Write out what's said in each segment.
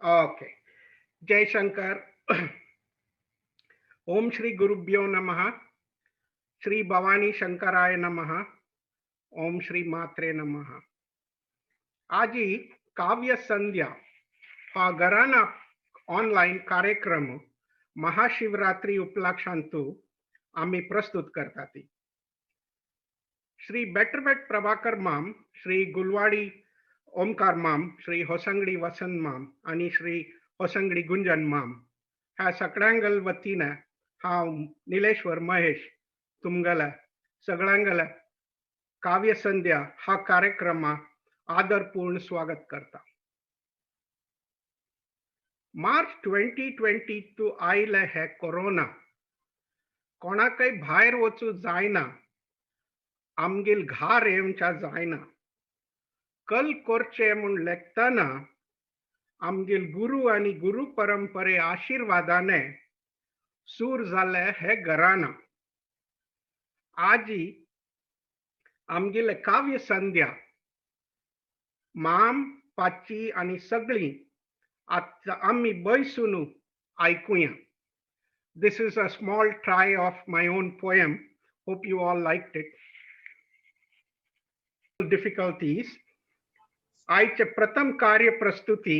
Okay. जय शंकर. ओम श्री गुरुभ्यो नमः. श्री भवानी शंकराय नमः. ओम श्री मात्रे नमः. आजी काव्य संध्या हा घराना ऑनलाईन कार्यक्रम महाशिवरात्री उपलक्षांतू आम्ही प्रस्तुत करतात. श्री बेटरबेट प्रभाकर माम, श्री गुलवाडी ओमकार माम, श्री होसंगडी वसंत माम आणि श्री होसंगडी गुंजन माम ह्या सगळ्यांगल वतीनं हांव निलेश्वर महेश तुमगेले सगळ्यांगेले काव्य संध्या हा कार्यक्रम आदरपूर्ण स्वागत करता. मार्च 2022 आयले हे कोरोना कोणाकय भायर वचू जायना, आमगेल घार येवच्या जायना. कल करचे म्हूण लेखतना आमगेल गुरु आणि गुरु परंपरे आशीर्वादाने सूर जाले हे घराना. आजी आमगेले काव्य संध्या माम पाची आणि सगळी आता आम्ही बैसून ऐकूया. This is a small try of my own poem. Hope you all liked it. Difficulties. आजचे प्रथम कार्य प्रस्तुती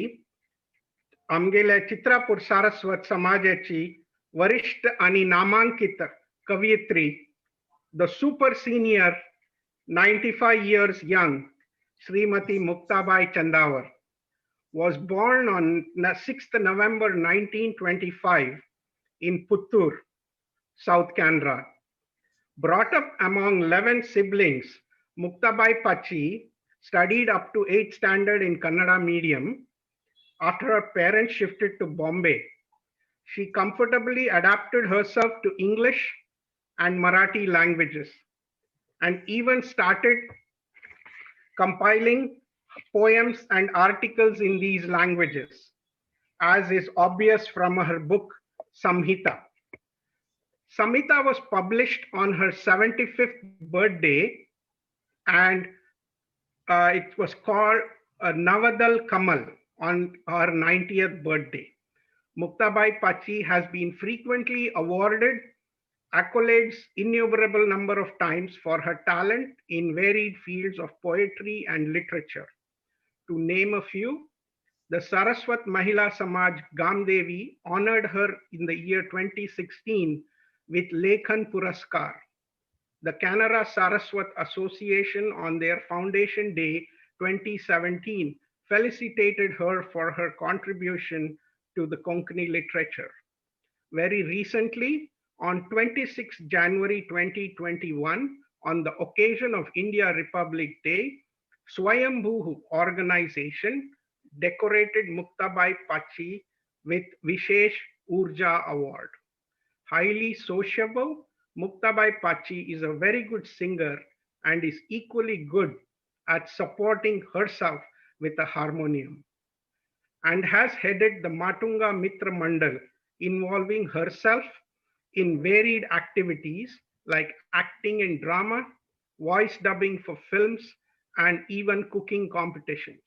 आमगेल्या चित्रापूर सारस्वत समाजाची वरिष्ठ आणि नामांकित कवयित्री, the super senior 95 years young Srimati Muktabai Chandavar was born on 6th November 1925 in Puttur, South Canara. Brought up among 11 siblings, Muktabai Pachi studied up to 8th standard in Kannada medium. After her parents shifted to Bombay, she comfortably adapted herself to English and Marathi languages and even started compiling poems and articles in these languages, as is obvious from her book Samhita. Samhita was published on her 75th birthday, and it was called Navadal Kamal on her 90th birthday. Muktabai Pachi has been frequently awarded accolades innumerable number of times for her talent in varied fields of poetry and literature. To name a few, the Saraswat Mahila Samaj Gamdevi honored her in the year 2016 with Lekhan Puraskar. The Canara Saraswat Association on their Foundation Day 2017 felicitated her for her contribution to the Konkani literature. Very recently, on 26 January 2021, on the occasion of India Republic Day, Swayambhu organization decorated Muktabai Pachi with Vishesh Urja Award. Highly sociable, Muktabai Pachi is a very good singer and is equally good at supporting herself with a harmonium, and has headed the Matunga Mitra Mandal, involving herself in varied activities like acting in drama, voice dubbing for films, and even cooking competitions.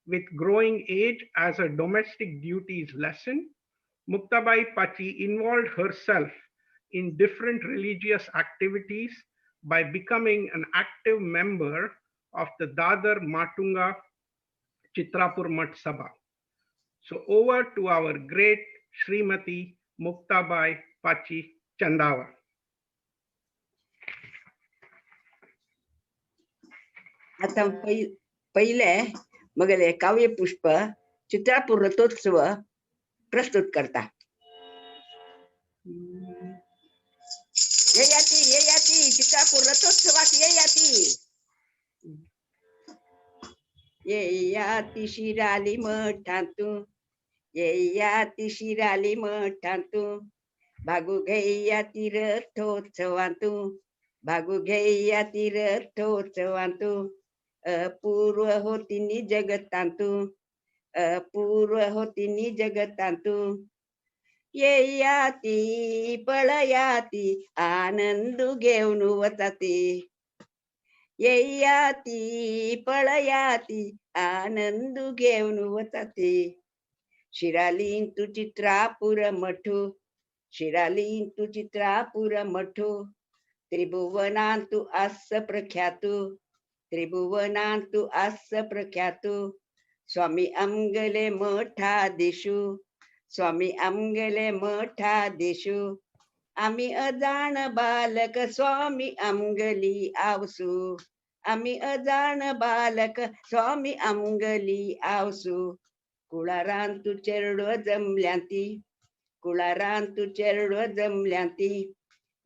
With growing age as her domestic duties lessen, Muktabai Pachi involved herself in different religious activities by becoming an active member of the Dadar Matunga Chitrapur Mat Sabha. So over to our great Srimati Muktabai Pachi Chandavar. आता पहिले मगले काव्य पुष्प चित्रापूर रथोत्सव प्रस्तुत करता. ये याती चित्रापूर रथोत्सवाक ये याती शिराली मठांतू, ये याती शिराली मठांतू, भागू घेया तीर्थोत्सवांतू, भागू घेया तीर्थोत्सवांतू, अपूर्व होती नि जगतांतू, अपूर्व होती नि जगतांतू, ये याती पळयाती आनंद घेऊन वताती, ये याती पळयाती आनंद घेऊन वताती, शिरालींतु चित्रापुर मठो शिरालींतु चित्रापुर मठो त्रिभुवनांतु आस्य प्रख्यातो त्रिभुवनांतु आस्य प्रख्यातो स्वामी अमगले मठाधीशु स्वामी अमगले मठाधीशु आम्ही अजाण बालक स्वामी अमगली आवसू आम्ही अजाण बालक स्वामी अमगली आवसू कुळारांतु चेरडो जमल्यांती कुळारांतु चेरडो जमल्यांती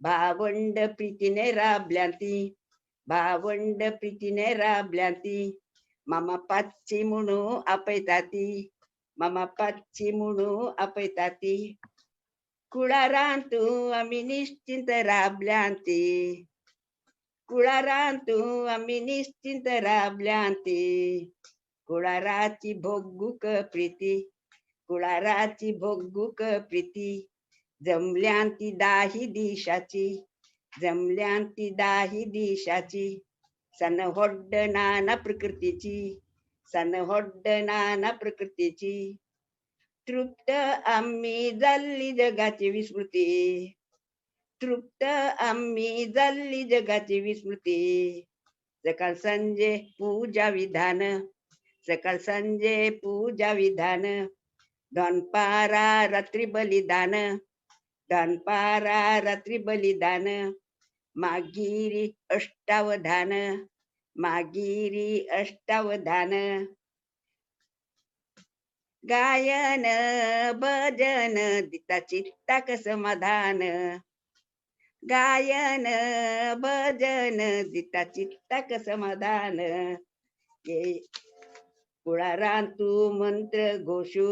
भावंड प्रीतीने राबल्यांती भावंड प्रीतीने राबल्यांती मामा पाच्ची म्हणू आपयताती मामा पाच्ची म्हणू आपयताती कुळारांतू आम्ही निश्चिंत राबल्यांती कुळारांतू आम्ही निश्चिंत राबल्यांती कुळाराची भोगूक प्रीती कुळाराची भोगूक प्रीती जमल्यांती दाही दिशाची जमल्यांती दाही दिशाची सन होड्ड नाना प्रकृतीची सन होड्ड नाना प्रकृतीची तृप्त आम्ही झाली जगाची विस्मृती तृप्त आम्ही झाली जगाची विस्मृती सकाळ संजे पूजा विधान सकाळ संजे पूजा विधान धनपारा रात्री बलिदान धनपारा रात्री बलिदान मागिरी अष्टावधान मागिरी अष्टावधान गायन भजन दिता चित्ताक समाधान गायन भजन दिता चित्ताक समाधान कुळारांतू मंत्र घोषू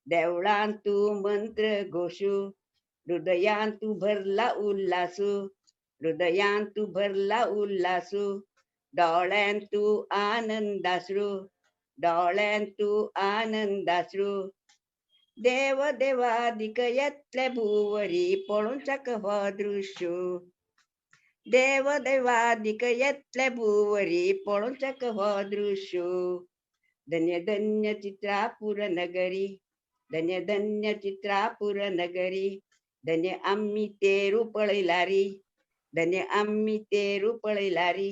देवळांतू मंत्र घोषू हृदयांतू भरला उल्हासू हृदयांतू भरला उल्हासू डोळ्यांतू आनंदाश्रू डोळ्यांतू आनंदाश्रू देव देवादिक येतले भुवरी पळून चक हो दृश्य देव देवादिक येतले भुवरी पळून चक हो दृश्य धन्य धन्य चित्रापुर नगरी धन्य धन्य चित्रापुर नगरी धन्य आम्ही तेरू पळयलारी धन्य आम्ही तेरू पळयलारी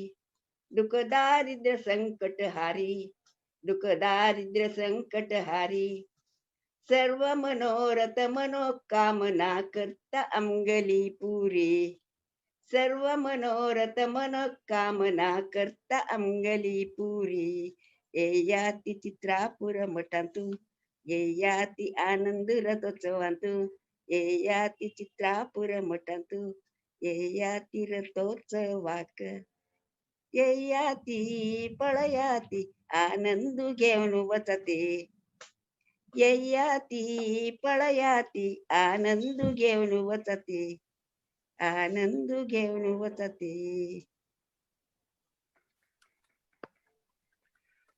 दुःख दारिद्र्य संकट हारी दुःख दारिद्र्य संकट हारी सर्व मनोरथ मनोकामना करता अमगली पुरी सर्व मनोरथ मनोकामना करता अमगली पुरी येयाती चित्रापुर मठांतू येयाती आनंद रथोत्सवांतू येयाती चित्रापुर मठांतू येयाती रथोत्सवाक येयाती पळयाती आनंद घेऊन वचते येयाती पळयाती आनंद घेऊन वचते आनंद घेऊन वचते.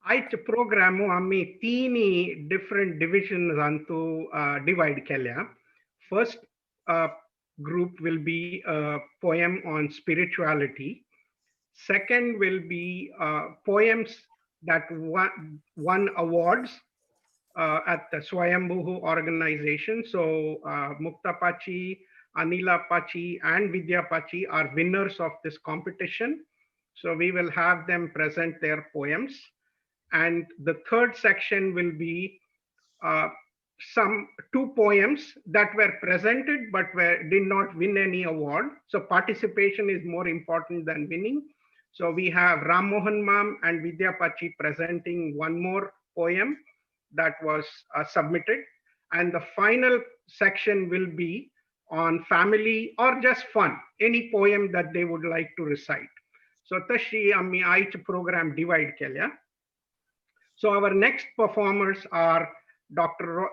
आयच्या प्रोग्राम आम्ही तिन्ही डिफरंट डिव्हिजन अंतू डिवाइड केल्या. First group will be a poem on spirituality. Second will be poems that won awards at the Swayambhu organization. So Mukta Pachi, Anila Pachi and Vidya Pachi are winners of this competition. So we will have them present their poems. And the third section will be some 2 poems that were presented but did not win any award. So participation is more important than winning. So we have Ram Mohan Mam and Vidya Pachi presenting one more poem that was submitted. And the final section will be on family or just fun, any poem that they would like to recite. So tashi ammi aich program divide kelya. So our next performers are Dr.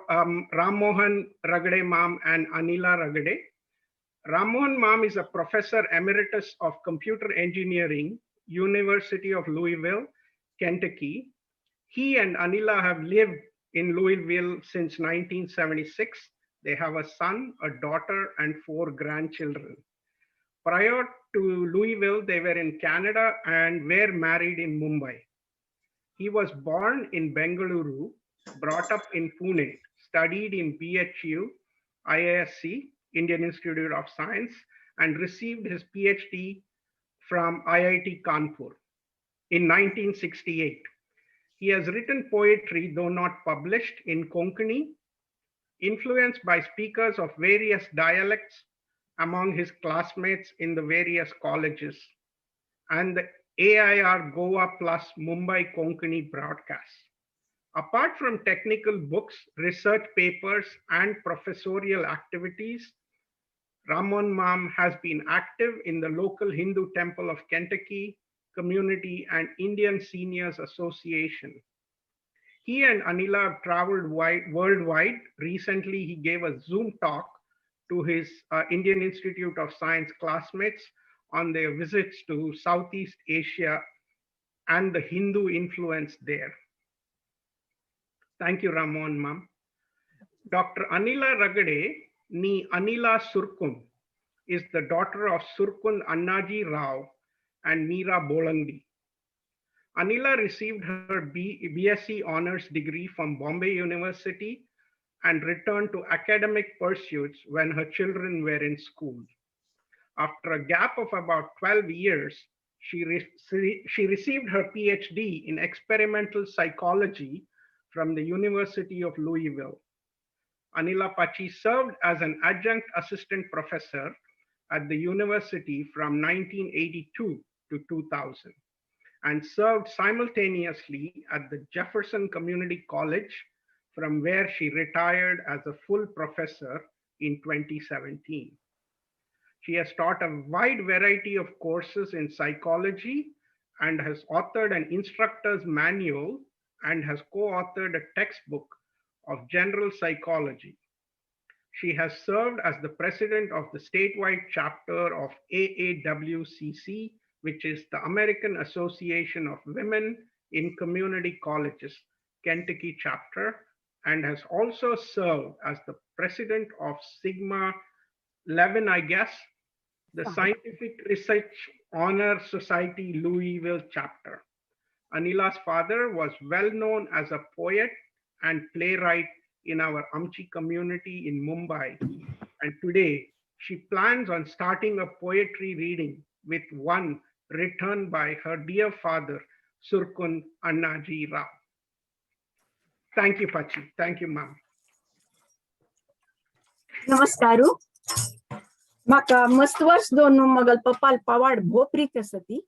Ram Mohan Ragade Mam and Anila Ragade. Ram Mohan Mam is a professor emeritus of computer engineering, University of Louisville, Kentucky. He and Anila have lived in Louisville since 1976. They have a son, a daughter, and 4 grandchildren. Prior to Louisville, they were in Canada and were married in Mumbai. He was born in Bengaluru, brought up in Pune, studied in BHU, IISc, Indian Institute of Science, and received his PhD from IIT Kanpur in 1968. He has written poetry, though not published, in Konkani, influenced by speakers of various dialects among his classmates in the various colleges, and the AIR Goa plus Mumbai Konkani broadcasts. Apart from technical books, research papers, and professorial activities, Ramon Mam has been active in the local Hindu Temple of Kentucky community and Indian Seniors Association. He and Anila have traveled worldwide. Recently, he gave a Zoom talk to his Indian Institute of Science classmates on their visits to Southeast Asia and the Hindu influence there. Thank you, Ramon Mam. Dr. Anila Ragade, ni Anila Surkun, is the daughter of Surkun Annaji Rao and Meera Bolandi. Anila received her BSc honors degree from Bombay University and returned to academic pursuits when her children were in school. After a gap of about 12 years, she received her PhD in experimental psychology from the University of Louisville. Anila Pachi served as an adjunct assistant professor at the university from 1982 to 2000 and served simultaneously at the Jefferson Community College, from where she retired as a full professor in 2017. She has taught a wide variety of courses in psychology and has authored an instructor's manual and has co-authored a textbook of general psychology. She has served as the president of the statewide chapter of AAWCC, which is the American Association of Women in Community Colleges, Kentucky chapter, and has also served as the president of Sigma 11, I guess, the Scientific Research Honor Society Louisville chapter. Anila's father was well known as a poet and playwright in our Amchi community in Mumbai, and today she plans on starting a poetry reading with one written by her dear father, Surkun Annaji Rao. Thank you, Pachi. Thank you, ma'am. नमस्कारू. म्हाका मस्त वर्ष दोन मगल पपाल पवाड भोपरीत असती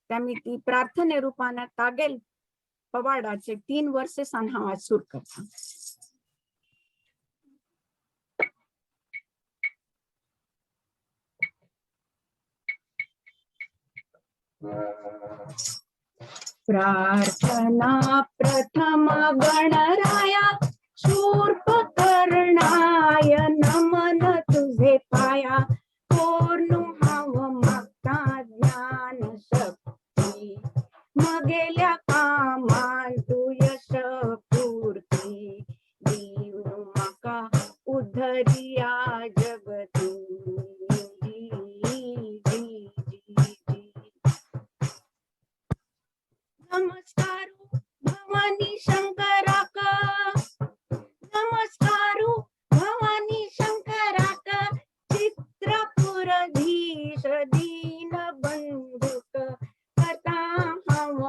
त्यामी ती प्रार्थने रूपान तागेल पवाडाचे 3 वर्ष San हांव आज सुरू करता. प्रार्थना प्रथम गणराया शूर्पकर्णाय नमन तुझे पाया कोरनु हाव मागता ज्ञान शक्ती मगेल्या कामान तू यश पूर्ती दीवनु माका उद्धरिया जगती. नमस्कारू भवानी शंकराका, नमस्कारू भवानी शंकराका चित्रपुरधीश दीन बंधुक कथा हव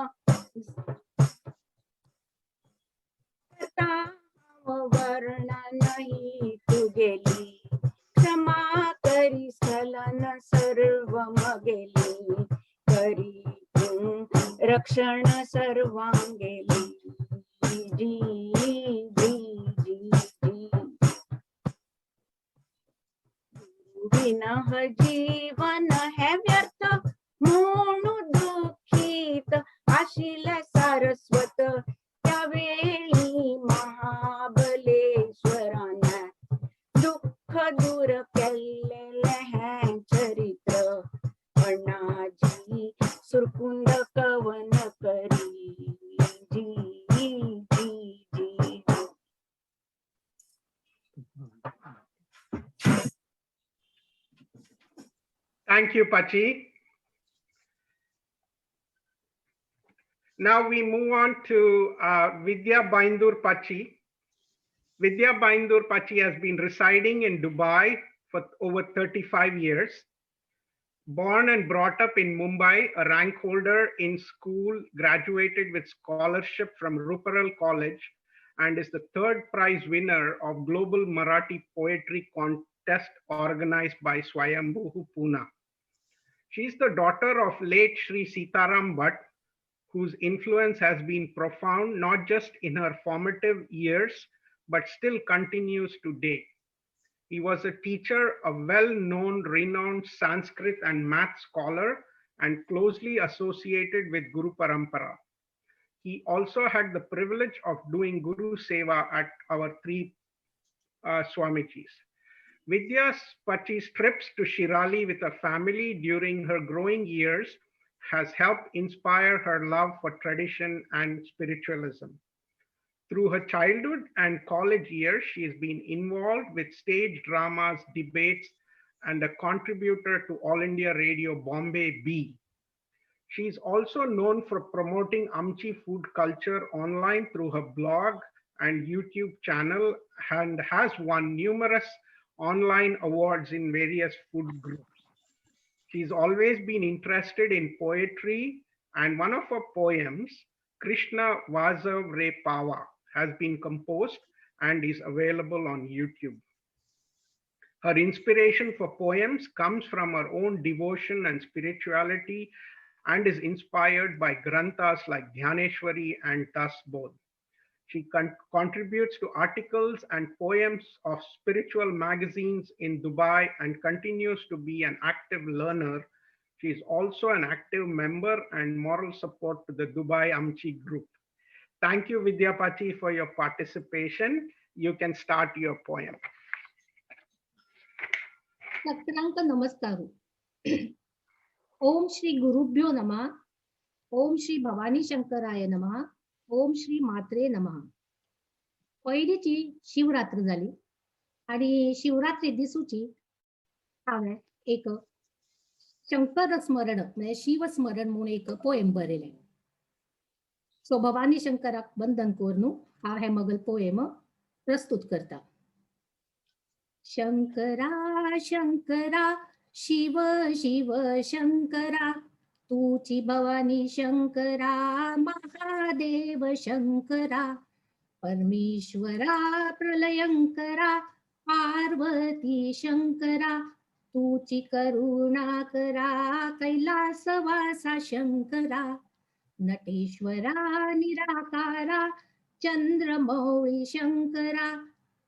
वर्ण नाही तू गेली क्षमा करी स्खलन सर्व मगेली करी रक्षण सर्वांगेली जी जी जी जी. विनह जीवन है व्यर्थ म्हणू दुःखित आशिल सारस्वत त्यावेळी महाबलेश्वराने दुःख दूर केलेले है चरित्र अण्णाजी सुरकुंड कवन करी जी जी जी जी. Thank you, Pachi. Now we move on to Vidya Baindur Pachi. Vidya Baindur Pachi has been residing in Dubai for over 35 years. Born and brought up in Mumbai, a rank holder in school, graduated with scholarship from Ruparal College, and is the third prize winner of Global Marathi Poetry Contest organized by Swayambhu Pune. She is the daughter of late Sri Sitaram Bhatt, whose influence has been profound not just in her formative years, but still continues today. He was a teacher, a well-known, renowned Sanskrit and math scholar, and closely associated with Guru Parampara. He also had the privilege of doing Guru Seva at our three Swamijis. Vidya Pachi's trips to Shirali with her family during her growing years has helped inspire her love for tradition and spiritualism. Through her childhood and college years, she has been involved with stage dramas, debates, and a contributor to All India Radio Bombay B. She is also known for promoting Amchi food culture online through her blog and YouTube channel and has won numerous online awards in various food groups. She's always been interested in poetry, and one of her poems, Krishna Vasav Re Pava, has been composed and is available on YouTube. Her inspiration for poems comes from her own devotion and spirituality and is inspired by granthas like Dhyaneshwari and Das Bodh. She contributes to articles and poems of spiritual magazines in Dubai and continues to be an active learner. She is also an active member and moral support to the Dubai Amchi group. Thank you, Vidya Pachi, for your participation. You can start your poem. सत्संग नमस्कार. ओम श्री गुरुभ्यो नमः. ओम श्री भवानी शंकराय नमः. ओम श्री मात्रे नमः. पहिलीची शिवरात्र झाली आणि शिवरात्री दिसूची हांवें एक शंकर स्मरण म्हणजे शिव स्मरण म्हणून एक पोएम बरयलें. सो भवानी शंकराक वंदन करून हांव हे मगल पोएम प्रस्तुत करता. शंकरा शंकरा शिव शिव शंकरा तुची भवानी शंकरा महादेव शंकरा परमेश्वरा प्रलयंकरा पार्वती शंकरा तुची करुणा करा कैलासवासा शंकरा नटेश्वरा निराकारा चंद्रमौळी शंकरा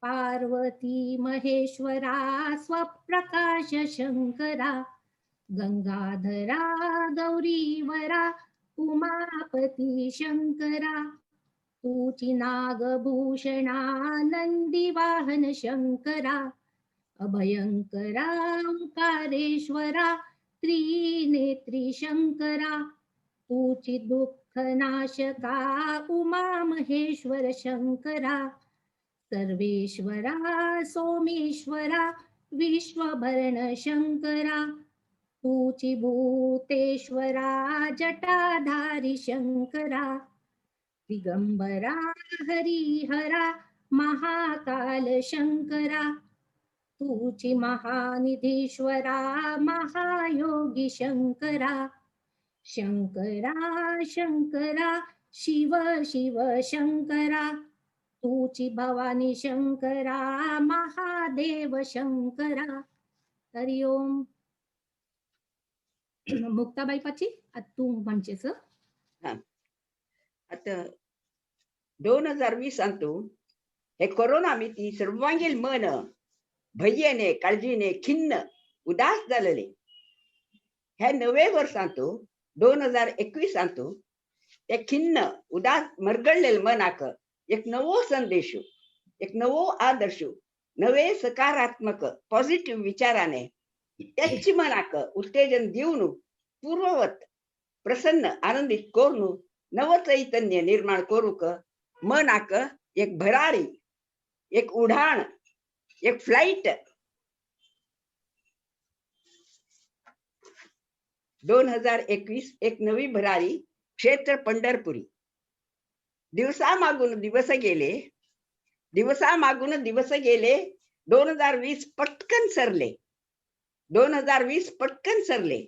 पार्वती महेश्वरा स्वप्रकाश शंकरा गंगाधरा गौरीवरा उमापती शंकरा तुची नागभूषणा नंदीवाहन शंकरा अभयंकरा ओंकारेश्वरा त्रिनेत्री शंकरा तुची दुःखनाशका उमा महेश्वर शंकरा सर्वेश्वरा सोमेश्वरा विश्वभरण शंकरा तुची भूतेश्वरा जटाधारी शंकरा दिगंबरा हरिहरा महाकाल शंकरा तुची महानिधीश्वरा महायोगी शंकरा शंकरा शंकरा शिव शिव शंकरा तुची भवानी शंकरा महादेव शंकरा. हरिओम. मुक्ताबाई पाची तू म्हणजेस. आता 2020 अंतू हे कोरोना मिती सर्वांगीण मन भय्येने काळजीने खिन्न उदास झालेले. हे नवे वर्षांतू 2021 अंतू ते खिन्न उदास मरगळलेले मनाक एक नवो संदेश, एक नवो आदर्श, नवे सकारात्मक पॉझिटिव्ह विचाराने त्याची मनाक उत्तेजन देऊन पूर्ववत प्रसन्न आनंदित करून नव चैतन्य निर्माण करूक मनाक एक भरारी, एक उडाण, एक फ्लाइट 2021 एक नवी भरारी क्षेत्र पंढरपुरी. दिवसा मागून दिवस गेले दिवसामागून दिवस गेले, 2020 पटकन सरले. 2020 पटकन सरले.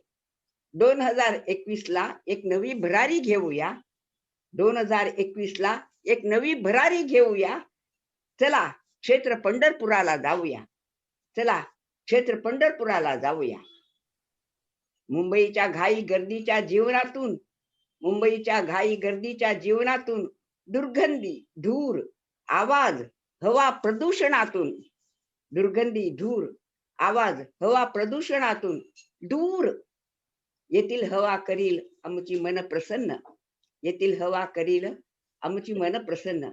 2021 ला एक नवी भरारी घेऊया. 2021 ला एक नवी भरारी घेऊया. चला क्षेत्र पंढरपुराला जाऊया. चला क्षेत्र पंढरपुराला जाऊया. मुंबईच्या घाई गर्दीच्या जीवनातून, मुंबईच्या घाई गर्दीच्या जीवनातून दुर्गंधी, धूर, आवाज, हवा प्रदूषणातून, दुर्गंधी, धूर, आवाज, हवा प्रदूषणातून दूर येथील हवा करील आमची मन प्रसन्न. येथील हवा करील आमची मन प्रसन्न.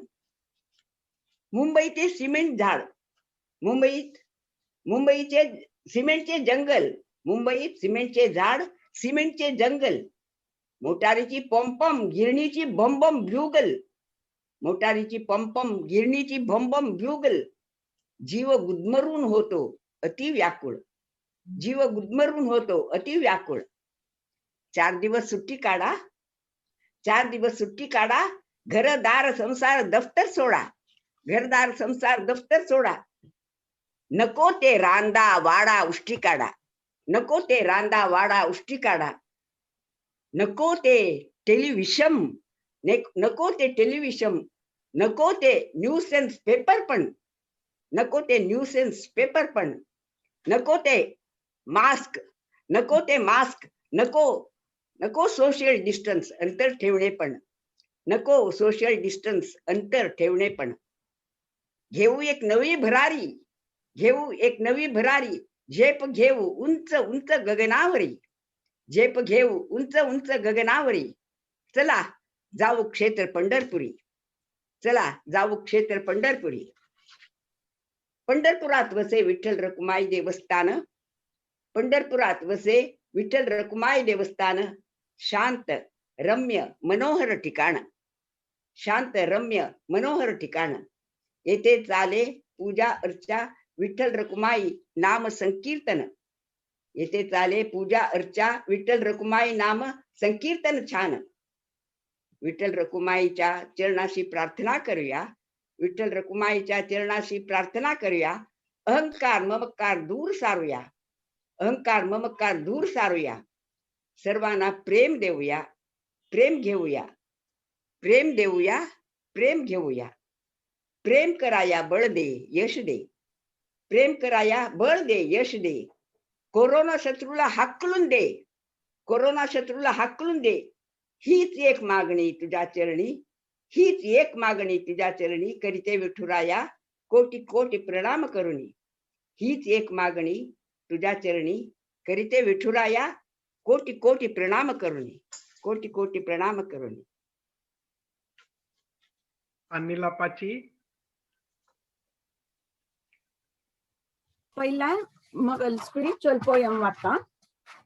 मुंबईचे सिमेंट झाड, मुंबईचे सिमेंटचे जंगल, मुंबईत सिमेंटचे झाड, सिमेंटचे जंगल, मोटारीची पंपम, गिरणीची बंबम ब्युगल, मोटारीची पंपम, गिरणीची बंबम ब्युगल. जीव गुदमरून होतो अति व्याकुळ. जीव गुदमरून होतो अति व्याकुळ. 4 दिवस सुट्टी काढा. 4 दिवस सुट्टी काढा. घरदार संसार दफ्तर सोडा. घरदार संसार दफ्तर सोडा. नको ते रांदा वाडा उष्टी काढा. नको ते रांदा वाडा उष्टी काढा. नको ते टेलिव्हिजन, नको ते टेलिव्हिजन, नको ते न्यूसेन्स पेपर पण, नको ते न्यूसेन्स पेपर पण, नको ते मास्क, नको ते मास्क, नको नको सोशल डिस्टन्स अंतर ठेवणे पण, नको सोशल डिस्टन्स अंतर ठेवणे पण. घेऊ एक नवी भरारी, घेऊ एक नवी भरारी. झेप घेऊ उंच उंच गगनावरी, झेप घेऊ उंच उंच गगनावरी. चला जाऊ क्षेत्र पंढरपुरी. चला जाऊ क्षेत्र पंढरपुरी. पंढरपुरात वसे विठ्ठल रखुमाई देवस्थान. पंढरपुरात वसे विठ्ठल रखुमाई देवस्थान. शांत रम्य मनोहर ठिकाण. शांत रम्य मनोहर ठिकाण. येथे चाले पूजा अर्चा विठ्ठल रखुमाई नाम संकीर्तन. येथे चाले पूजा अर्चा विठ्ठल रखुमाई नाम संकीर्तन छान. विठ्ठल रखुमाईच्या चरणाशी प्रार्थना करूया. विठ्ठल रखुमाईच्या चरणाशी प्रार्थना करूया. अहंकार ममकार दूर सारूया. अहंकार ममकार दूर सारूया. सर्वांना प्रेम देऊया. प्रेम घेऊया. प्रेम देऊया. प्रेम घेऊया. प्रेम कराया बळ दे यश दे. प्रेम कराया बळ दे यश दे. कोरोना शत्रूला हाकलून दे. कोरोना शत्रूला हाकलून दे. हीच एक मागणी तुझ्या चरणी. हीच एक मागणी तुझ्या चरणी. करीते विठुराया कोटी कोटी प्रणाम करुणी. हीच एक मागणी तुझ्या चरणी. करीते विठुराया कोटी कोटी प्रणाम करुणी. कोटी कोटी प्रणाम करुणी. अनिला पाची. पहिला मगल स्पिरिच्युअल पोयम वाचा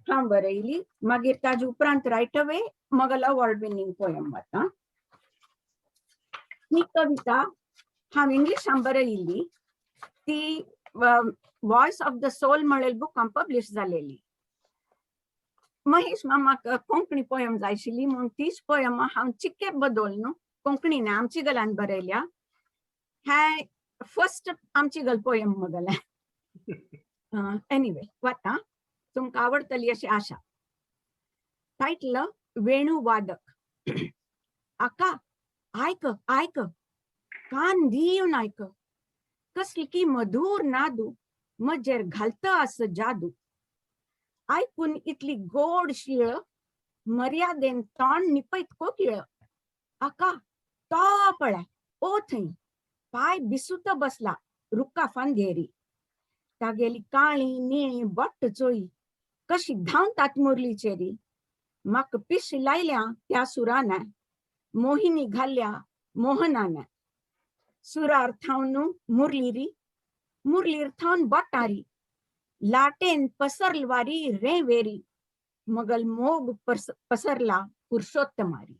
हांव बरयली. मागीर ताजे उपरांत रायट अवे मगल अवॉर्ड विनिंग पोयम वाचा. ही कविता हांव इंग्लिशान बरयिल्ली. ती वॉइस ऑफ द सोल म्हणलेली बुकान पब्लिश जालेली. महेश मामाक कोंकणी पोयम जाय आशिल्ली म्हणून तीच पोयम हांव चिक्के बदलून कोंकणीन आमची गलान बरयल्या. हे फर्स्ट आमची गल पोयम मगल. एनिवे वाता तुमकां आवडटली अशी आशा. टायटल वेणू वादक. आका आयक आयक कान दिवन आयक. कसली की मधुर नादू मजेर घालत आस जादू. ऐकून इतली गोड शिळ मर्यादेन तोंड निपयत कोकिळ. आका तो पळय ओ थंय पाय बिसूत बसला रुक्का फांदेरी. तागेली काळी निळी बट्ट चोळी कशी धांवतात मुरलीचेरी. म्हाका पिश लायल्या त्या सुरान मोहिनी घाल्या मोहनान. सुरार थावन मुरलीरी मुरलीर थावन बटारी. लाटेन पसरलवारी रेवेरी मगल मोग पसरला पुरुषोत्तमारी.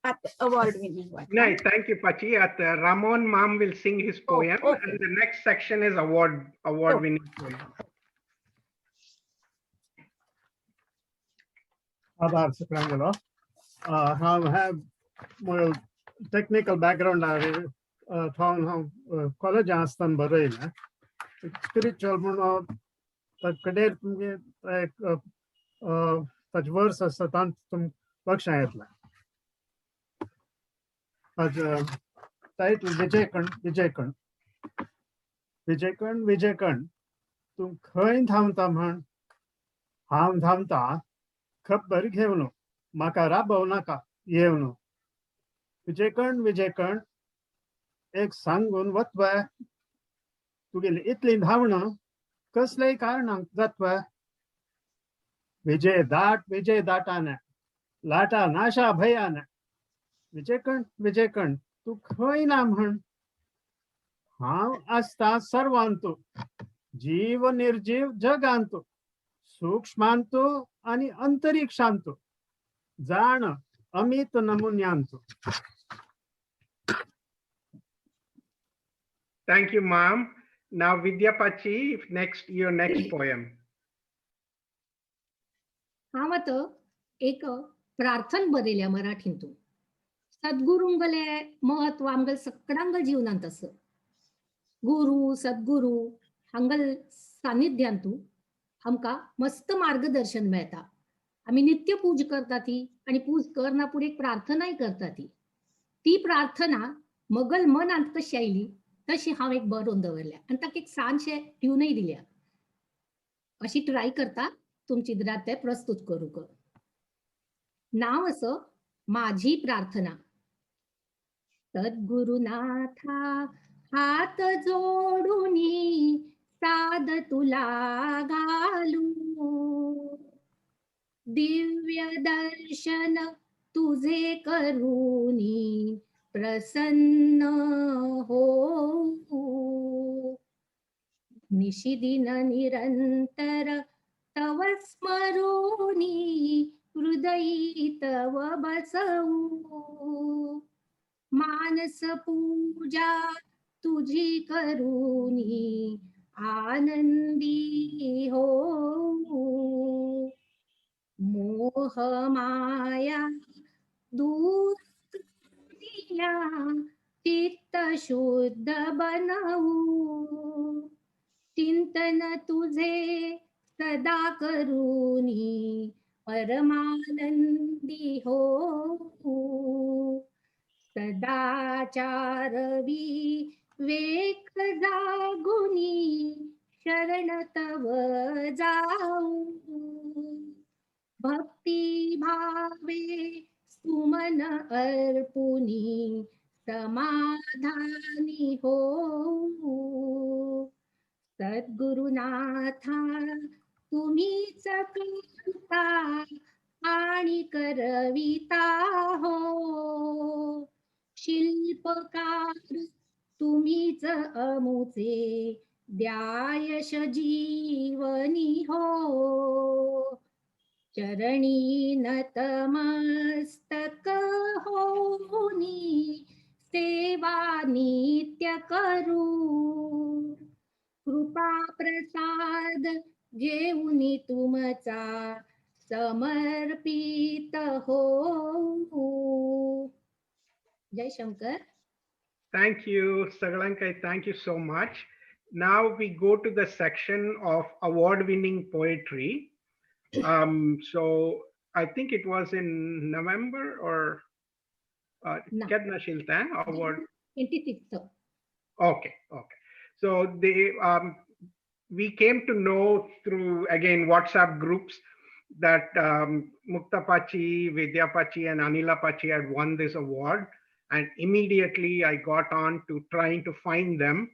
At award winning one. Nice, thank you, Pachi. Ramon Mam will sing his poem, okay. and the next section is award winning poem. Adar Sakrangala. Have technical background आहे थांबून हांव कॉलेज आसतना बरयलें स्पिरिच्युअल म्हणून ताचे तुमगे ताचे वर्स आसता तांत तुम लक्षां येतलें टायटल विजयकण तूं खंय थांबता म्हण हांव थांबता खबर घेवन म्हाका राबव नाका येवन विजयकण एक सांगून वतवय तुगेली इतली धांवण कसलेय कारणांक जातवय विजय दाटान लाटा नाशा भयान विजयकण तू खंय ना म्हण हांव आसता सर्वांतू जीव निर्जीव जगांतू सूक्ष्मांतू आनी अंतरिक्षांतू जाण Amit नमुन्यांतू. Thank you, ma'am. Now, Vidyapachi, your next poem. हांव आतां एक प्रार्थना बरयल्या मराठींतून. सद्गुरूंगले महत्व आमगेल्या सगळ्यांक जिवनांत आसा. गुरु सद्गुरू हांगल सानिध्यांतू आमकां मस्त मार्गदर्शन मेळटा. आमी नित्य पूज करता ती आनी पूज करना पूण एक प्रार्थनाय करता ती प्रार्थना मगल मनांत कशी आयली तशी हांव एक बरोवन दवरल्या आनी ताका एक सांजशें ट्यूनय दिल्या. अशी ट्राय करता तुमची इद्रात ते प्रस्तुत करूंक. नांव असो माझी प्रार्थना. सद्गुरुनाथा हात जोडूनी साद तुला घालू दिव्य दर्शन तुझे करूनी प्रसन्न हो निशिदिन निरंतर तव स्मरूनी हृदयी तव बसवू मानस पूजा तुझी करूनी आनंदी हो मोह माया दूर करिया चित्त शुद्ध बनवू चिंतन तुझे सदा करूनी परमानंदी हो सदाचार विवेक जागुनी शरण तव जाऊ भक्ती भावे सुमन अर्पुनी समाधानी हो सद्गुरुनाथा तुम्हीच करता आणि करविता हो शिल्पकार तुम्हीच अमुचे द्यायश जीवनी हो चरणी नतमस्तक होनी सेवा नित्य करू कृपा प्रसाद घेऊनी तुमचा समर्पित हो. जय Shankar. Thank you, Sagalankai. Thank you so much. Now we go to the section of award-winning poetry. So I think it was in November or No. Kedna Shiltan award. 26th. Okay. So we came to know through again WhatsApp groups that Mukta Pachi, Vidya Pachi, and Anila Pachi had won this award, and immediately I got on to trying to find them.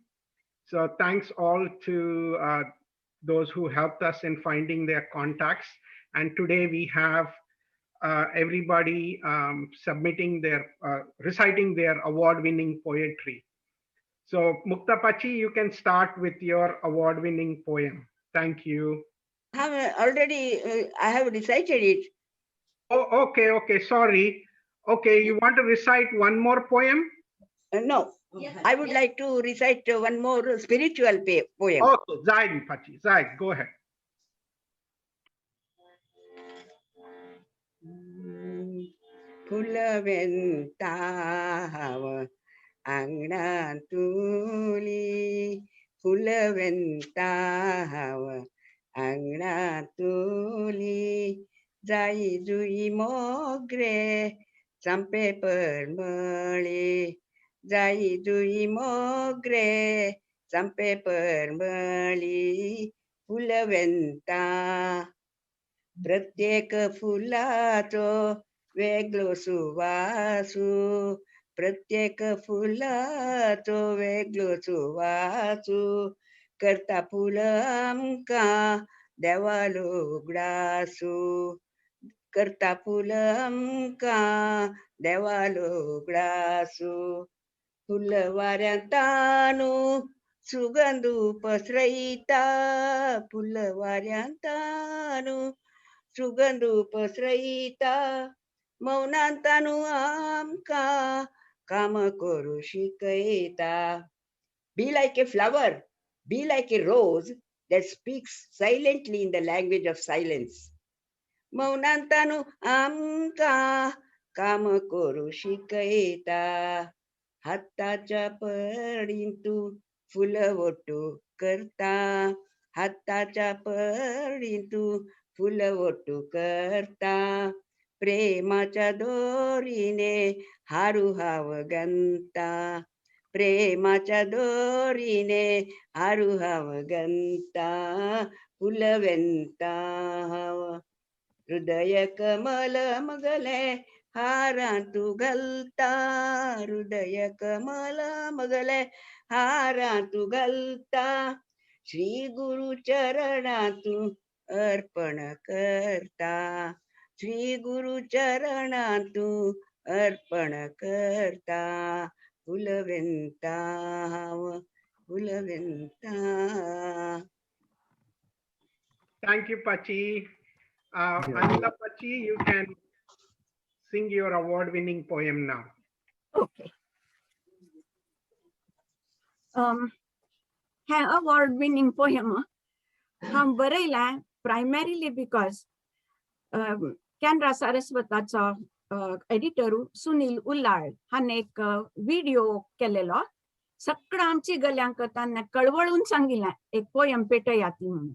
So thanks all to those who helped us in finding their contacts. And today we have everybody submitting their, reciting their award-winning poetry. So Mukta Pachi, you can start with your award-winning poem. Thank you. I have already, I have recited it. Oh, okay, sorry. Okay, you want to recite one more poem? No, Yes, I would yes. like to recite one more spiritual poem. Okay, Zaid Pachi, Zaid, go ahead. फुलवेंताव अंगणातुली फुलवेंताव अंगणातुली जाई जुई मोगरे संपे परमळे जाई जुई मोगरे संपे परमळी फुलवेंता प्रत्येक फुलाचो वेगळो सुवासू प्रत्येक फुलाचो वेगळो सुवासू करता फुल आमकां देवालो उगडासू करता फुल आमकां देवालो उगडासू फुल वाऱ्यांत तानू सुगंधू पसरयता फुल वाऱ्यांत तानू सुगंधू पसरयता मौनांत तानू आमकां काम करू शिकयता Be like a flower, be like a rose that speaks silently in the language of silence. मौनांत तानू आमकां काम करू शिकयता हाताच्या पडीन तूं फुलवटू करता हाताच्या पडीन तूं फुलवटू करता प्रेमाच्या दोरीने हारू हाव घंता प्रेमाच्या दोरीने हारू हाव घंता फुलवेंता हृदय कमल मगले हारा तू घालता हृदय कमल मगले हारा तू घालता श्री गुरु चरणा तू अर्पण करता श्री गुरु चरणा तू अर्पण करता फुलवेंता फुलवेंता. Thank you, Pachi. Anila Pachi, you can sing your award-winning poem now. Okay. Ha award-winning poem हम बरयला primarily because कॅनरा सारस्वताचा एडिटर सुनील उल्लाळ हाने एक व्हिडिओ केलेलो सगळं आमची गल्यांक तांणे कळवळून सांगिल्लें एक पोयम पेटयाती म्हणून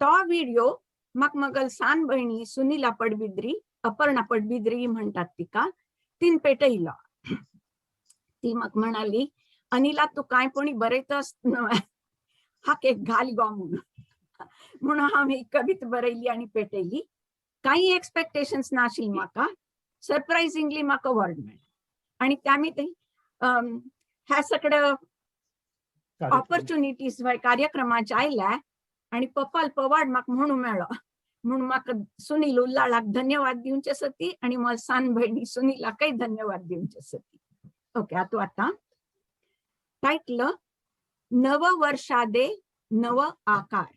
तो व्हिडिओ म्हाका मगल सान भयणी सुनीला पडबिद्री अपर्णा पडबिद्री म्हणटात तिका तीन पेटयलो ती म्हाका म्हणाली अनिला तू कांयपणी बरयतस हाक एक घाल गो म्हणून हांव ही कविता बरयली आनी पेटयली काही एक्सपेक्टेशन्स नाशिल्ली म्हाका सरप्रायझिंगली म्हाका अवॉर्ड मेळ्ळो आनी त्यामी ह्या सगळ्या ऑपॉर्च्युनिटीज कार्यक्रमाचे आयल्या आनी पपाल पवाड म्हाका म्हणून मेळ्ळो म्हणून म्हाका सुनील उल्लाळाक धन्यवाद दिवचे सती आनी मला सान भयणी सुनीलाकय धन्यवाद दिवचे सती. ओके आता टायटल नव वर्षादे नव आकार.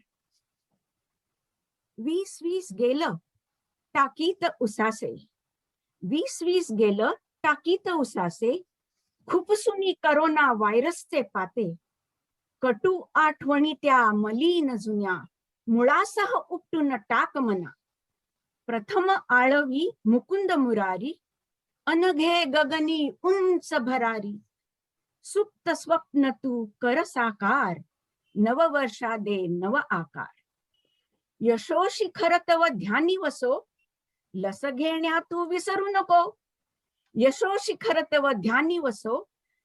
2020 गेलं टाकीत उसासे 2020 गेलं टाकीत उसासे खुपसुनी करोना व्हायरसचे पाते कटू आठवणी त्या मलिन जुन्या मुळासह उपटून टाक मना प्रथम आळवी मुकुंद मुरारी अनघे गगनी उंच भरारी सुप्त स्वप्न तू कर साकार नववर्षा दे नव आकार. यशोशी खर तव ध्यानी वसो लस घेण्या तू विसरू नको यशोशी खर तव ध्यानी वसो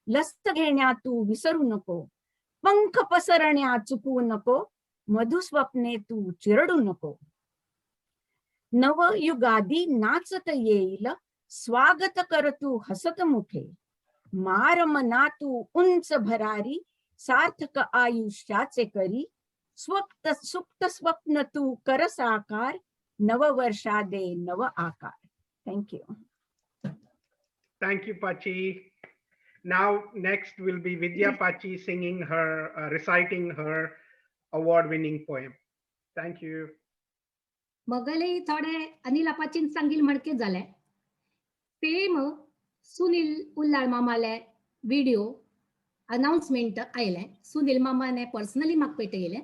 लस घेण्या तू विसरू नको पंख पसरण्या चुकवू नको मधुस्वप्ने तू चिरडू नको. नव युगादी नाचत येईल स्वागत कर तू हसत मुखे मार मना तू उंच भरारी सार्थक आयुष्याचे करी सुप्त स्वप्न तू कर साकार नववर्षा दे नव आकार. Thank you. Thank you, Pachi. Now, next will be Vidya Pachi singing her, reciting her award-winning poem. Thank you. मगले थोडे अनिल पाचीन सांगील मडके जाले सेम सुनील उल्लाळ मामाले व्हिडिओ अनाउन्समेंट आयले सुनील मामाने पर्सनली म्हाका पेटयले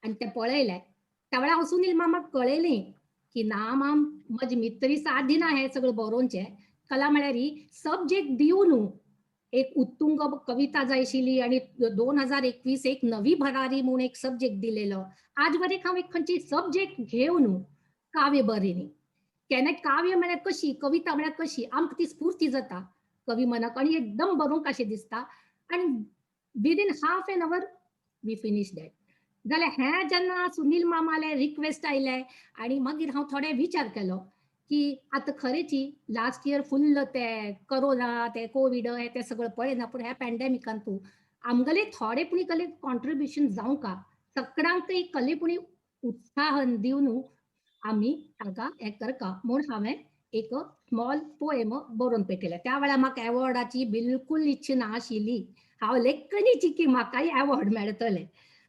आनी ते पळयले त्या वेळार हांव सुनील मामाक कळयलें की ना माम म्हजी मित्री साथ दिना हें सगळें बरोवचें कला म्हळ्यार सब्जेक्ट दिवन एक उत्तुंग कविता जाय आशिल्ली आनी 2021 एक नवी भरारी म्हणून एक सब्जेक्ट दिलेलो. आज वरेक हांव एक खंयची सब्जेक्ट घेवन काव्य बरयली. केन्ना काव्य म्हळ्यार कशी, कविता म्हळ्यार कशी, आमकां ती स्फूर्ती जाता कवी मनाक आनी एकदम बरोवंक कशें दिसता आनी within half an hour we finish that. जाल्यार हें जेन्ना सुनील मामाले रिक्वेस्ट आयले आनी मागीर हांव थोडे विचार केलो की आतां खरेंची लास्ट इयर फुल्ल ते करोना ते कोविड ते सगळं पळयना पूण ह्या पॅन्डेमिकांतू आमगेले थोडे पुणी कले कॉन्ट्रिब्युशन जावंक सगळ्यांक एक कलेपुणी उत्साहन दिवन आमी तांकां हें करका म्हूण हांवें एक स्मॉल पोएम बरोवन पेटयले. त्या वेळार म्हाका एवॉर्डाची बिलकुल इच्छा नाशिल्ली. हांव लेखनीची की म्हाकाय एवॉर्ड मेळटले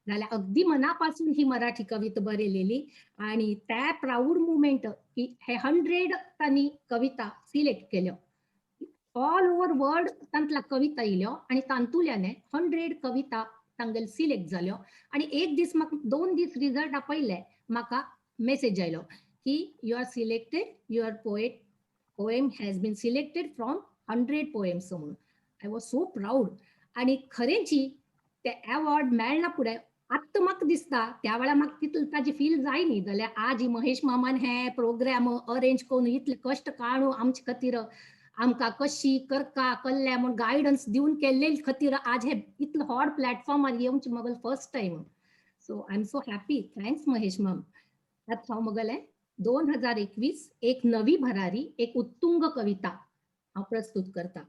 जाल्यार अगदी मनापासून ही मराठी कविता बरयलेली आणि त्या प्राऊड मुवमेंट की हे 100 तांणी कविता सिलेक्ट केल्यो. ऑल ओव्हर वर्ल्ड तांतल्या कविता येयल्यो आणि तांतुल्याने 100 कविता तांगेल सिलेक्ट जाल्यो आणि एक दीस म्हाका 2 दीस रिजल्ट आपयले म्हाका मेसेज आयलो की you are selected, your poem has been selected from 100 poems म्हणून. आय वॉज सो प्राऊड आणि खरेंची ते अवॉर्ड मेळना फुडें आत्तां म्हाका दिसता त्या वेळार म्हाका तितली ताजी फील जाय न्ही जाल्यार आज महेश मामान हे प्रोग्राम अरेंज करून इतले कश्ट काडून आमचे खातीर आमकां कशी करका कल्ल्या म्हूण गायडन्स दिवन केल्ले खातीर आज हे इतलो व्हड प्लॅटफॉर्मार येवचें म्हगेलें first time. So I am so happy. Thanks Mahesh माम. आतां हांव म्हगेलें 2021 एक नवी भरारी एक उत्तुंग कविता हांव प्रस्तुत करता.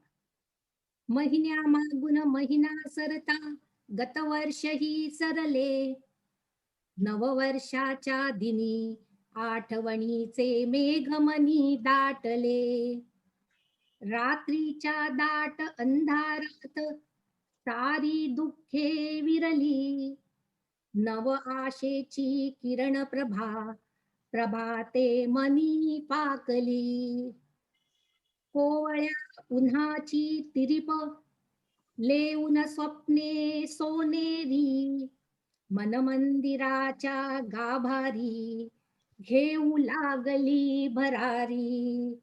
महिन्या मागून महिना सरता गतवर्ष ही सरले, नववर्षाच्या दिनी आठवणीचे मेघमनी दाटले. रात्रीच्या दाट अंधारात सारी दुःखे विरली, नव आशेची किरण प्रभाते मनी पाकली. कोवळ्या उन्हाची तिरीप लेऊन स्वप्ने सोनेरी, मनमंदिराच्या गाभारी घेऊ लागली भरारी.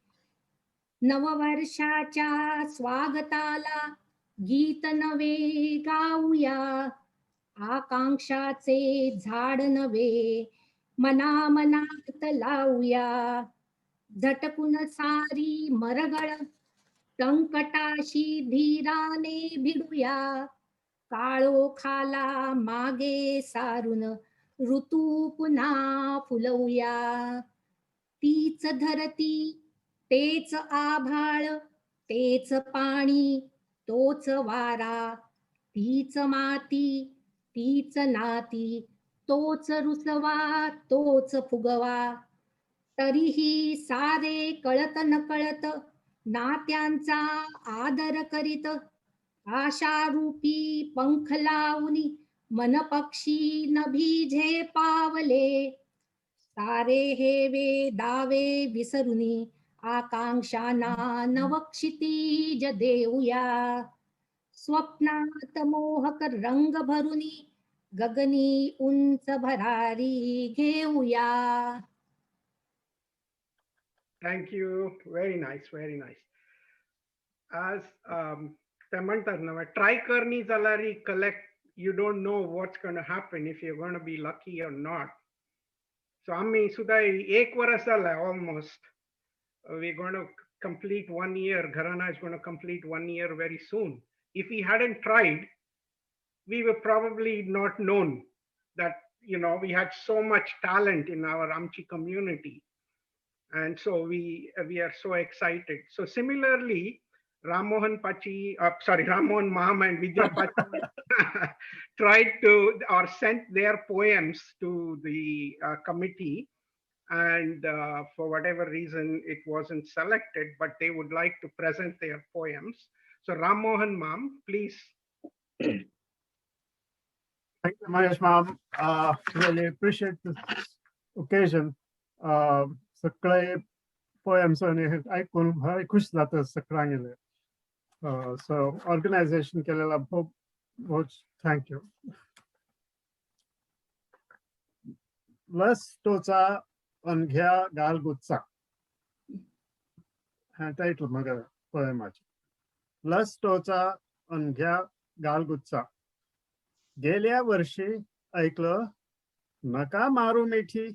नववर्षाच्या स्वागताला गीत नवे गाऊया, आकांक्षाचे झाड नवे मनामनात लावूया. झटकून सारी मरगळ संकटाशी धीराने भिडूया, काळोखाला मागे सारून ऋतू पुन्हा फुलवूया. तीच धरती तेच आभाळ तेच पाणी तोच वारा, तीच माती तीच नाती तोच रुसवा तोच फुगवा. तरीही सारे कळत नकळत नात्यांचा आदर करीत, आशारूपी पंख लावूनी मनपक्षी नभी झेपावले. सारे हेवे दावे विसरुनी आकांक्षांना नवक्षितिज देऊया. स्वप्नात मोहक रंग भरुनी गगनी उंच भरारी घेऊया. Thank you. Very nice, very nice. As ते म्हणतात ना, try करनी जाल्यार collect. You don't know what's going to happen if you're going to be lucky or not. So आम्ही सुद्धा 1 वर्ष झालं almost. We're going to complete 1 year. Gharana is going to complete 1 year very soon. If we hadn't tried, we were probably not known that, you know, we had so much talent in our Amchi community. And so we are so excited. So similarly, Ram Mohan Maham and Vidya Pachi tried to or sent their poems to the committee, and for whatever reason it wasn't selected, but they would like to present their poems. So Ram Mohan Maham, please. Thank you, Mahesh Ma'am. Really appreciate this occasion. सगळे poems ऐकून भारी खुश जातं सगळ्यांगे. So organisation केलेला बहुत बहुत thank you. लस टोचा अनघ्या गाल गुच्चा. हें टायटल म्हाका पोयमाचें. लस्टोचा अनघ्या गालगुच्चा. गेल्या वर्षी ऐकलं, नका मारू मिठी,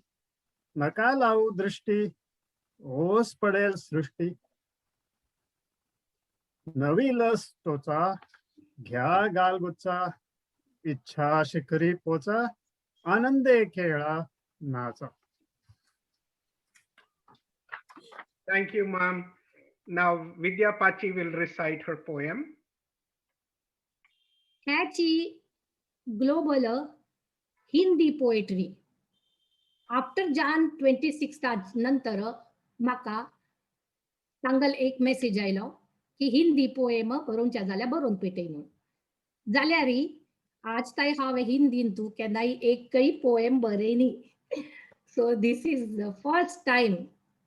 नका लावू दृष्टी, ओस पडेल सृष्टी. नवी लस टोचा, घ्या गालगुच्चा, इच्छा शिखरी पोचा, आनंदे खेळा नाचा. Thank you, ma'am. Now Vidya Pachi will recite her poem. ह्याची ग्लोबल हिंदी पोएट्री. आफ्टर जान 26 नंतर म्हाका सांगल एक मेसेज आयलो की हिंदी पोएम बरोवच्या जाल्यार बरोवन पेटय म्हणून. जाल्यार आज ताई हांवें हिंदीन केन्नाय एकय पोएम बरयनी. So this is the first time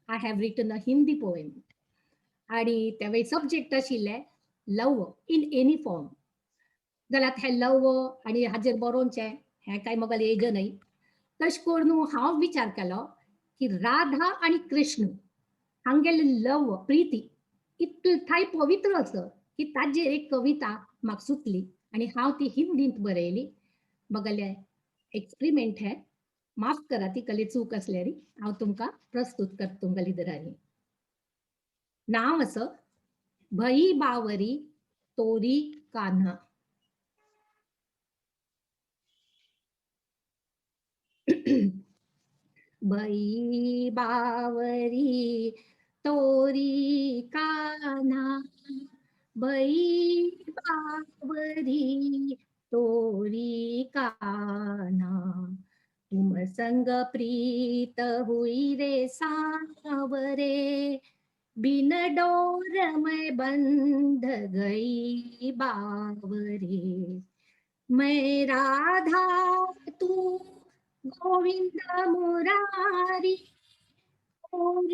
I have written a Hindi poem. आणि त्या सब्जेक्ट आशिल्ले लव इन एनी फॉर्म. जाल्यार हें लव आनी हाजेर बरोवचें हें कांय म्हाका येज न्हय. तशें करून हांव विचार केलो की राधा आनी कृष्ण हांगेले लव प्रिती इतली पवित्र आसा की ताजेर एक कविता म्हाका सुचली आनी हांव ती हिंदींत बरयली. म्हगेलें एक्सपेरिमेंट हें. माफ करा ती कसली चूक आसल्यार हांव तुमकां प्रस्तूत करता तुमगेल्या इदरांनी. नांव आसा भई बावरी तोरी कान्हा. भई बावरी तोरी कान्हा, भई बावरी तोरी कान्हा. तुम संग प्रीत हुई रे सांवरे, बिन डोर मैं बंध गई बावरे. मैं राधा तू गोविंद मुरारी, और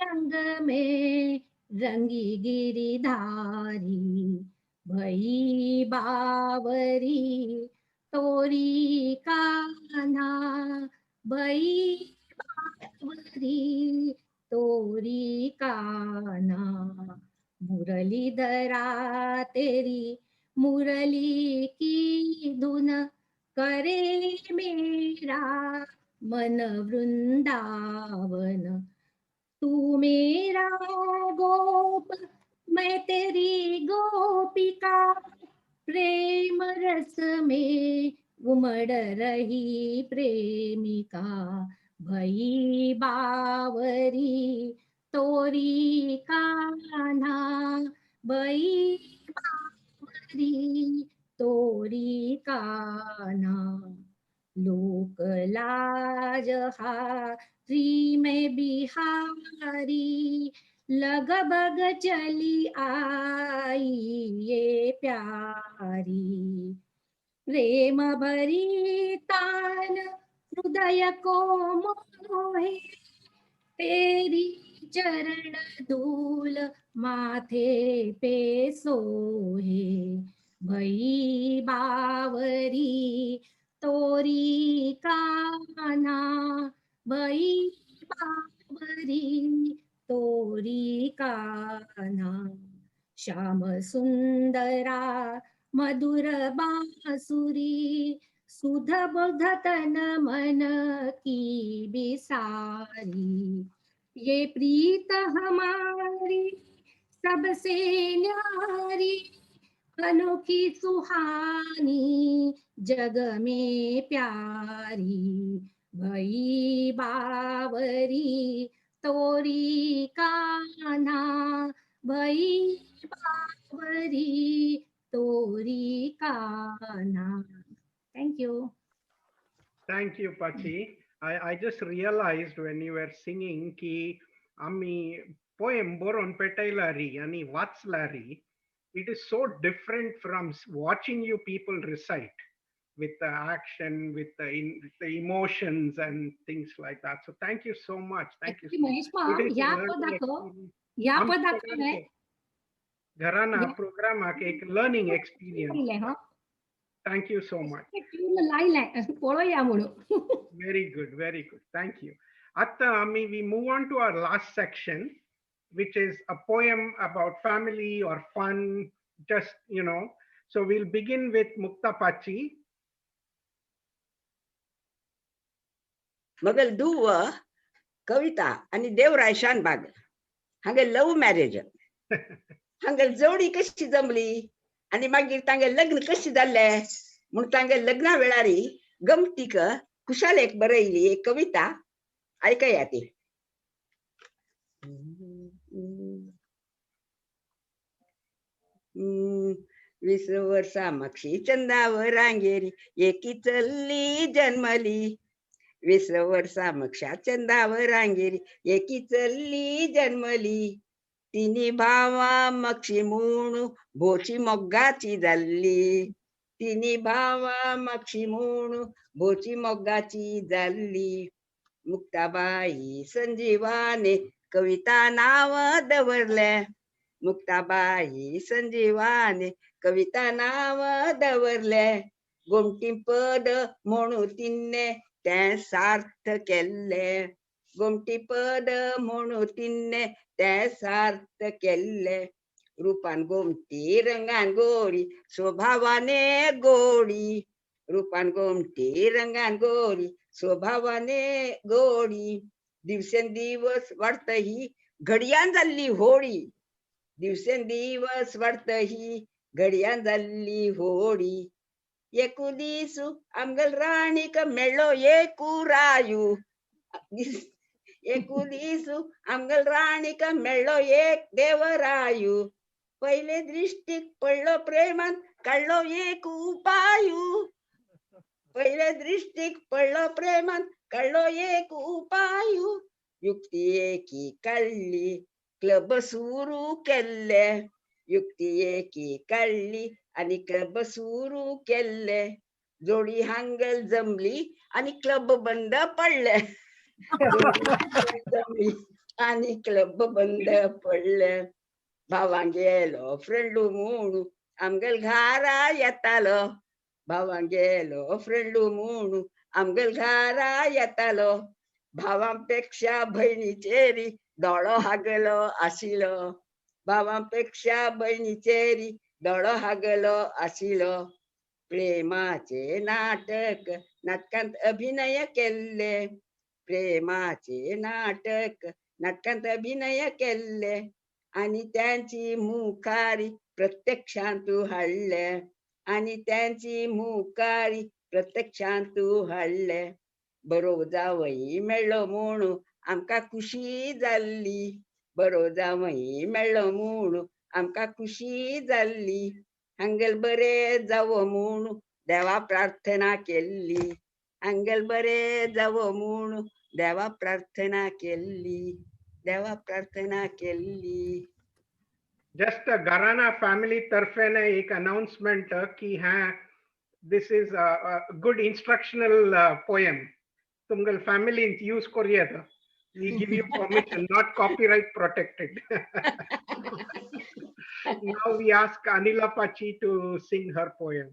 रंग में रंगी गिरिधारी. भई बावरी तोरी कान्हा, भई बावरी तोरी कान्हा. मुरलीधरा तेरी मुरली की धुन, करे मेरा मन वृंदावन. तू मेरा गोप मैं तेरी गोपिका, प्रेम रस में उमड़ रही प्रेमिका. भई बावरी तोरी कान्हा, भई बावरी तोरी कान्हा. लोक लाज हारी में बिहारी, लग बग चली आई ये प्यारी. प्रेम भरी तान हृदय को मोहे, तेरी चरण धूल माथे पे सोहे. भई बावरी तोरी कान्हा, भई बावरी तोरी कान्हा. श्याम सुंदरा मधुर बांसुरी, सुध बुध तन मन की बिसारी. ये प्रीत हमारी सबसे न्यारी, अनोखी सुहानी जग में प्यारी. भई बावरी तोरी कान्हा, भई बावरी तोरी Kanha. Thank you. Thank you, Pachi. I just realized when you were singing ki ami poem boron petailari ani watslari. It is so different from watching you people recite with the action, with the emotions and things like that. So thank you so much. Thank you. Actually, So Mahesh much. It is a या learning पदाक experience. या आमच्या पदाक सगळ्यांचे घराना प्रोग्रामाक एक learning experience. Thank you so much. लायलें पळोवया म्हणून. Very good, very good. Thank you. Atta, we move on to our last section, which is a poem about family or fun, just, So we'll begin with Muktapachi. मगल दुव कविता आणि Devaraya Shanbhag हांगे love marriage हांगे जोडी कशी जमली आणि मागीर तांगे लग्न कशी जाल्ले म्हूण तांगे लग्ना वेळारी गमतीक खुशाल एक बरयली एक कविता ऐकया ती. 20 वर्षा मागशी चंदावर रांगेरी एकी चल्ली जन्मली. 20 वर्षा मागशा चंदावर रांगेरी एकी चल्ली जन्मली. तिनी भावा मागशी म्हणू भोची मोग्गाची जाल्ली. तिनी भावा मागशी म्हणू भोची मोग्गाची जाल्ली. मुक्ताबाई संजीवाने कविता नाव दवरले. मुक्ताबाई संजीवाने कविता नाव दवरले. गोमटी पद म्हणू तिने ते सार्थ केल्ले. गोमटी पद म्हणू तिने ते सार्थ केल्ले. रूपान गोमटी रंगान गोरी स्वभावाने गोडी. रूपान गोमटी रंगान गोरी स्वभावाने गोडी. दिवसेंदिवस वाढत ही घडयान जाल्ली होळी. दिवसेंदिवस वाढत ही घडयान जाल्ली होळी. एकू दिसू आमगल राणीक मेळ्ळो एकू रायू. एकू दिसू आमगल राणीक मेळ्ळो एक देवरायू. पहिले दृष्टीक पडलो प्रेमान काढलो एक उपायू. पहिले दृष्टीक पडलो प्रेमान काढलो एक उपायू. युक्ती एकी काढली क्लब सुरू केल्ले. युक्ती एकी काढली आणि क्लब सुरू केल्ले. जोडी हांगल जमली आणि क्लब बंद पडले. जमली आणि क्लब बंद पडले. भावांग गेलो फ्रेंडू म्हणू आमगल घारा येतालो. भावांग गेलो फ्रेंडू म्हणू आमगल घारा येतालो. भावांपेक्षा बहिणीचेरी दोळो हागलो आशिलो. भावांपेक्षा बहिणीचेरी दोळो हागलो आशिलो. प्रेमाचे नाटक नाटकांत अभिनय केल्ले. प्रेमाचे नाटक नाटकांत अभिनय केल्ले. आणि त्यांची मुखारी प्रत्यक्षांत हाडले. आणि त्यांची मुखारी प्रत्यक्षांत हाडले. बरो जावई मेळ्ळो म्हणू आमकां खुशी जाल्ली. बरो जावई मेळ्ळो म्हणू आमकां खुशी जाल्ली. हांगेल बरे जावो म्हणू देवा प्रार्थना केल्ली. हांगेल बरे जावो म्हणू देवा प्रार्थना केल्ली. देवा प्रार्थना केल्ली. जस्ट घराना फॅमिली तर्फेने एक अनाउन्समेंट की हाँ this is a good instructional poem. तुमगल फॅमिली यूज करूया तर we give you permission, not copyright protected. Now we ask Anila Pachi to sing her poem.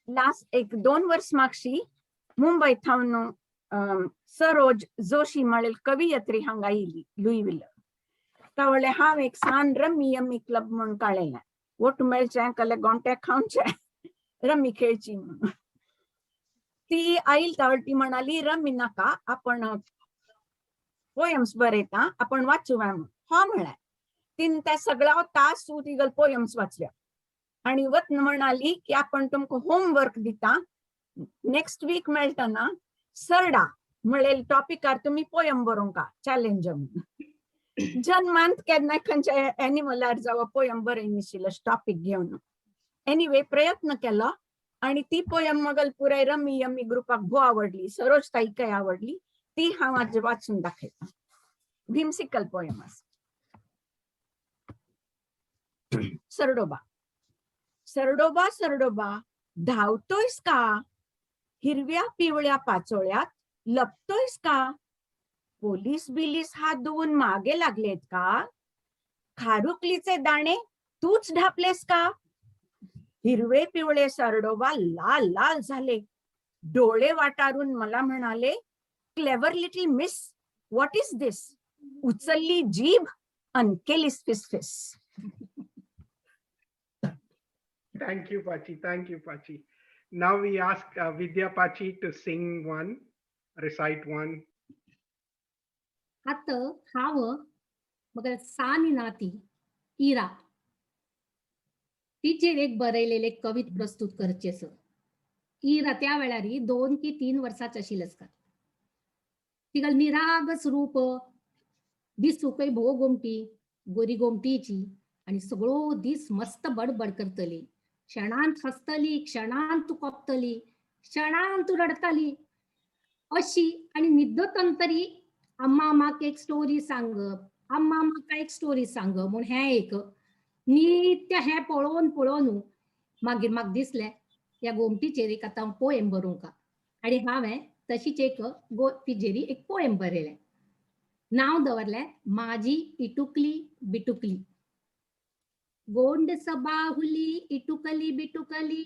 Last 1-2 वर्ष मागशी मुंबई थावन सरोज जोशी म्हणेल कवियत्री हांगा येयली लुईविल. तावळे हांव एक सान रमी यम्मी क्लब म्हणून काडलेलें. ओट मेळचें कले गोंटे खावचे रमी खेळची म्हणून. ती आईल तावळ ती म्हणाली रमी नाका आपण पोयम्स बरयता आपण वाचूया म्हणून. हो म्हळ्यार तीन त्या सगळा तास तिगल पोयम्स वाचल्या. आणि वत म्हणाली की आपण तुमकां होमवर्क दिता नेक्स्ट वीक मेळटना सरडा म्हणलेल टॉपिकार तुम्ही पोयम बरोवंका चॅलेंज म्हणून. जन्मांत केन्ना खंयच्या एनिमलार जावं पोयम बरयनाशिल्लो टॉपिक घेवन. एनिवे प्रयत्न केलो आणि ती पोयम मगल पुराय रमी यम्मी ग्रुपाक भोव आवडली. सरोज ताईकाय आवडली. ती हांव आज वाचून दाखयता. व्हिमसिकल पोयम आसा. सरडोबा. सरडोबा सरडोबा धावतोयस का? हिरव्या पिवळ्या पाचोळ्यात लपतोयस का? पोलीस बिलीस हात धुवून मागे लागलेत का? खारुकलीचे दाणे तूच ढापलेस का? हिरवे पिवळे सरडोबा लाल लाल झाले. डोळे वाटारून मला म्हणाले, clever little miss, what is this? उचलली जीभ अन केलीस फिसफिस. Thank you, Pachi. Thank you, Pachi. Now we ask Vidya Pachi to sing one, recite one. हात हाव मग सानी नाती इरा तिचे एक बरयलेले कवित प्रस्तुत करचेस. इरा त्या वेळारी 2 की 3 वर्षाची आशिल्ली का. तिगल निरागस रूप दिसू काही भो गोमटी गोरी गोमटीची आणि सगळो दीस मस्त बडबड करतली. क्षणांत हसतली, क्षणांत तू कपतली, क्षणांत तू रडतली अशी आणि निद्दतंतरी अम्मा म्हाका एक स्टोरी सांग, अम्मा म्हाका एक स्टोरी सांग म्हूण हें एक नित्य हें पळोवन पळोवन मागीर म्हाका दिसलें ह्या गोमटीचेर एक आतां पोएम बरोवंक. आनी हांवें तशीच एक तिजेरी एक पोएम बरयलें. नांव दवरलें माझी इटुकली बिटुकली. गोंड सबाहुली इटुकली बिटुकली,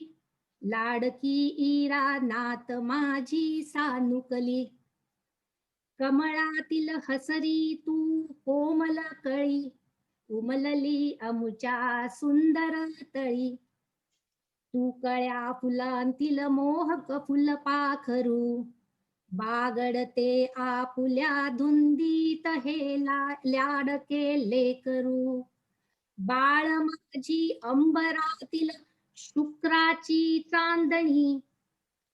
लाडकी इरा नात माझी सानुकली. कमळातील हसरी तू कोमल कळी, उमलली अमुच्या सुंदर तळी. तू कळ्या फुलांतील मोहक फुलपाखरू, बागडते आपुल्या धुंदीत हे लाडके लेकरू. बाळ माझी अंबरातील शुक्राची चांदणी,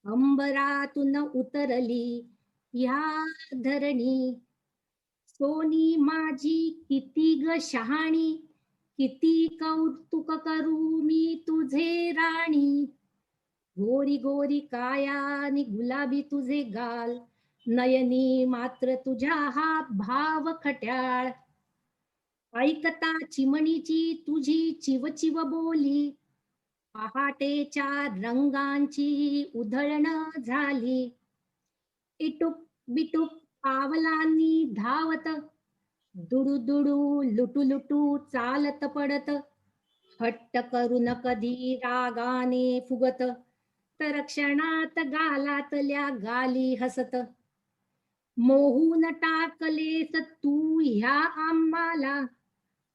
अंबरातून उतरली ह्या धरणी. सोनी माझी किती ग शहाणी, किती कौतुक करू मी तुझे राणी. गोरी गोरी कायानी गुलाबी तुझे गाल, नयनी मात्र तुझ्या हा भाव खट्याळ. ऐकता चिमणीची तुझी चिवचिव बोली, पहाटेच्या रंगांची उधळण झाली. इटुक बिटुक पावलांनी धावत, दुडू दुडू लुटू लुटू चालत पडत. हट्ट करून कधी रागाने फुगत, तर क्षणात गालातल्या गाली हसत. मोहून टाकलेस तू ह्या आम्हाला,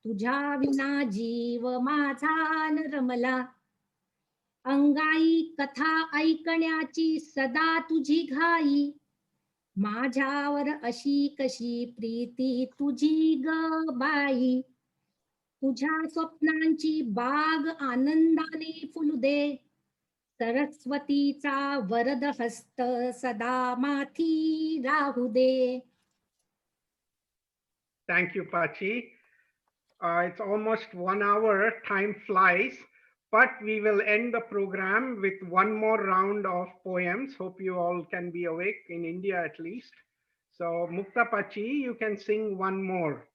तुझ्या विना जीव माझा नरमला. अंगाई कथा ऐकण्याची सदा तुझी घाई, माझ्यावर अशी कशी प्रीती तुझी ग बाई. तुझ्या स्वप्नांची बाग आनंदाने फुलू दे, सरस्वतीचा वरद हस्त सदा माथी राहू दे. Thank you, Pachi. It's almost 1 hour, time flies, but we will end the program with one more round of poems. Hope you all can be awake in India at least. So Mukta Pachi, you can sing one more.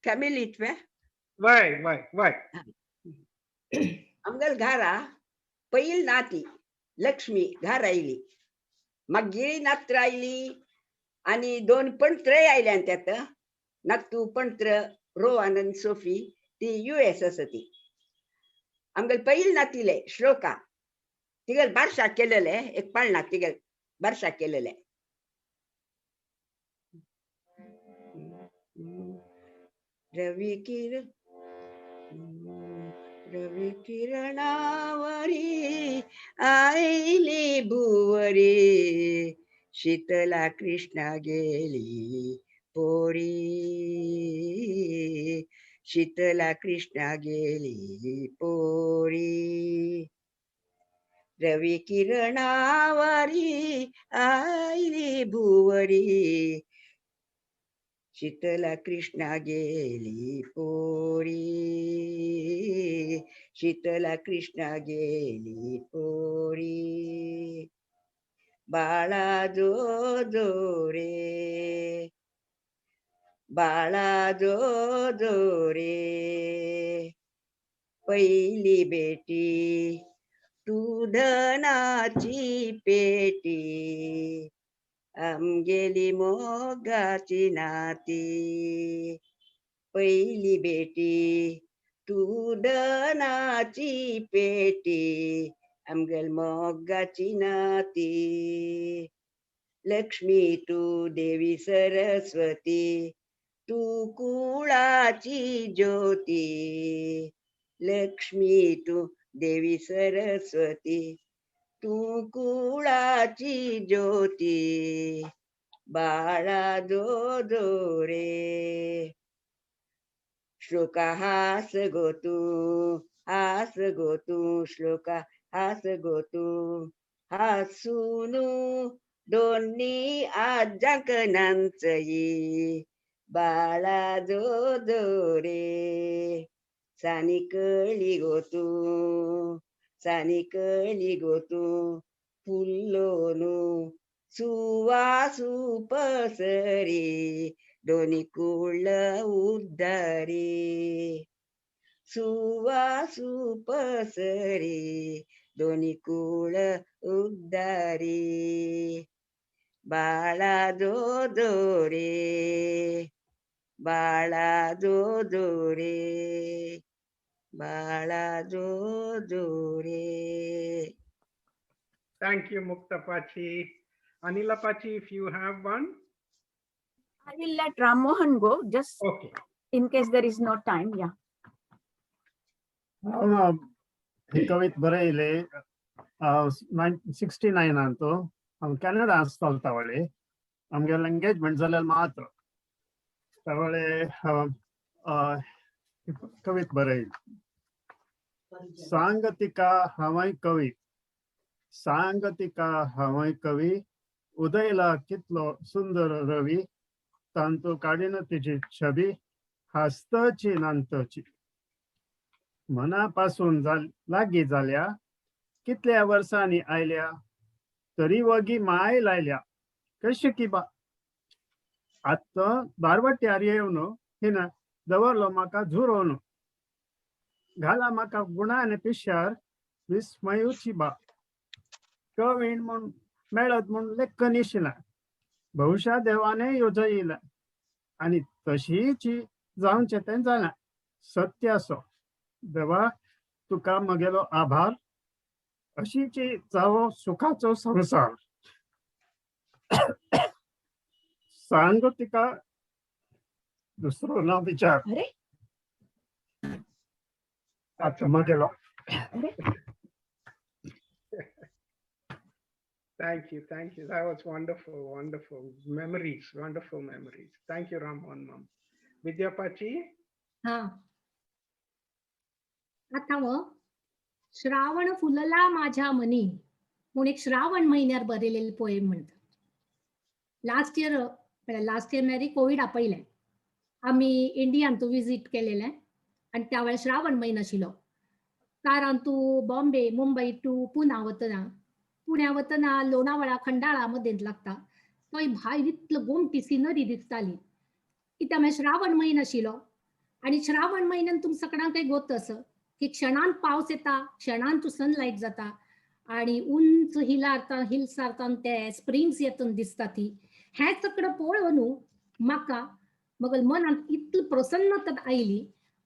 फॅमिलीत way Why? आमगल घारा पैल नाती लक्ष्मी घार oily, मग गिळी नात्र oily आणि 2 पणत्र आयल्या. त्यात नातू पणत्र रोहन आणि सोफी ती US असती. आमगल पैल नातीले श्लोका तिगल बारशा केलेले एक पाळणा तिगल बारशा केलेले. रवी किरणावरी आईली भुवरी, शीतला कृष्णा गेली पोरी, शीतला कृष्णा गेली पोरी. रवी किरणावरी आईली भुवरी, शीतला कृष्णा गेली पोरी, शीतला कृष्णा गेली पोरी. बाळा जो जो रे, बाळा जो जो रे, पहिली बेटी तू धनाची पेटी, आमगेली मोगाची नाती. पहिली बेटी तू धनाची पेटी, आमगेल मोगाची नाती. लक्ष्मी तू देवी सरस्वती, तू कुळाची ज्योती. लक्ष्मी तू देवी सरस्वती, तू कुळाची ज्योती. बाळा जो जो रे. श्लोका हास गो तू श्लोका हास गो तू. हासूनु दोन्ही आजांकनांचई. बाळा जो जो रे. सानी कळी गो तू फुल्लोनु सुवासू पसरी. दोन्ही कुळ उद्धारी. सुवासू पसरी, दोन्ही कुळ उद्धारी. बाळा जो जो रे. बाळा जो जो रे. बाळा जो जो रे. Thank you, Muktapachi. Anilapachi, if you have one. I will let Ram Mohan go just Okay. in case there is no time. Yeah. ही कवित बरयले 69 ಅಂತೂ कॅनडा आसता वळे आमगेल एंगेजमेंट जाल्यार मात्र त्यावेळे कवित बरयली. सांगतिका हांवय कवी, सांगतिका हांवय कवी. उदयला कितलो सुंदर रवी. तांतू काडीन तिची छबी, हस्तची नांतची. मनापासून लागी जाल्या, कितल्या वर्सांनी आयल्या. तरी वगी माय लायल्या, कशी की बा. आत्ता बारवट्यार येवन हिन दवरलो म्हाका झुरोवन. घाला म्हाका गुणान पिश्यार, विस्मयूची बा. कवीण म्हूण मेळत म्हूण लेक्क निशिला. भविष्या देवाने योजयला, आनी तशीची जावचें तें जालें. सत्य असो देवा, तुका म्हगेलो आभार. अशीची जावो सुखाचो संसार. सांग तिका दुसरो ना विचार. अरे आता म्हगेलो. Thank you. That was wonderful. Wonderful memories. Thank you, Ramon Ma'am. Vidyapachi. हा आता श्रावण फुलला माझ्या मनी म्हणून एक श्रावण महिन्यात बरयलेली पोएम म्हणतात. लास्ट इयर मेरी कोविड आपयलें. आमी इंडियान तू विजीट केलेलें आनी त्या वेळार श्रावण म्हयनो आशिल्लो. कारान तू बॉम्बे मुंबई टू पुना वतना लोणावळा खंडाळा मदेंत लागता. थंय भायर इतलो गोमटी सिनरी दिसताली. कित्याक मागीर श्रावण म्हयनो आशिल्लो आनी श्रावण म्हयन्यान तुमकां सगळ्यांक एक गोत असो की क्षणांत पावस येता, क्षणांत सनलायट जाता आनी उंच हिल्सारतान ते स्प्रिंग्स येतून दिसता ती. हें सगळं पळोवन म्हाका म्हगेल मनांत इतली प्रसन्नता आयली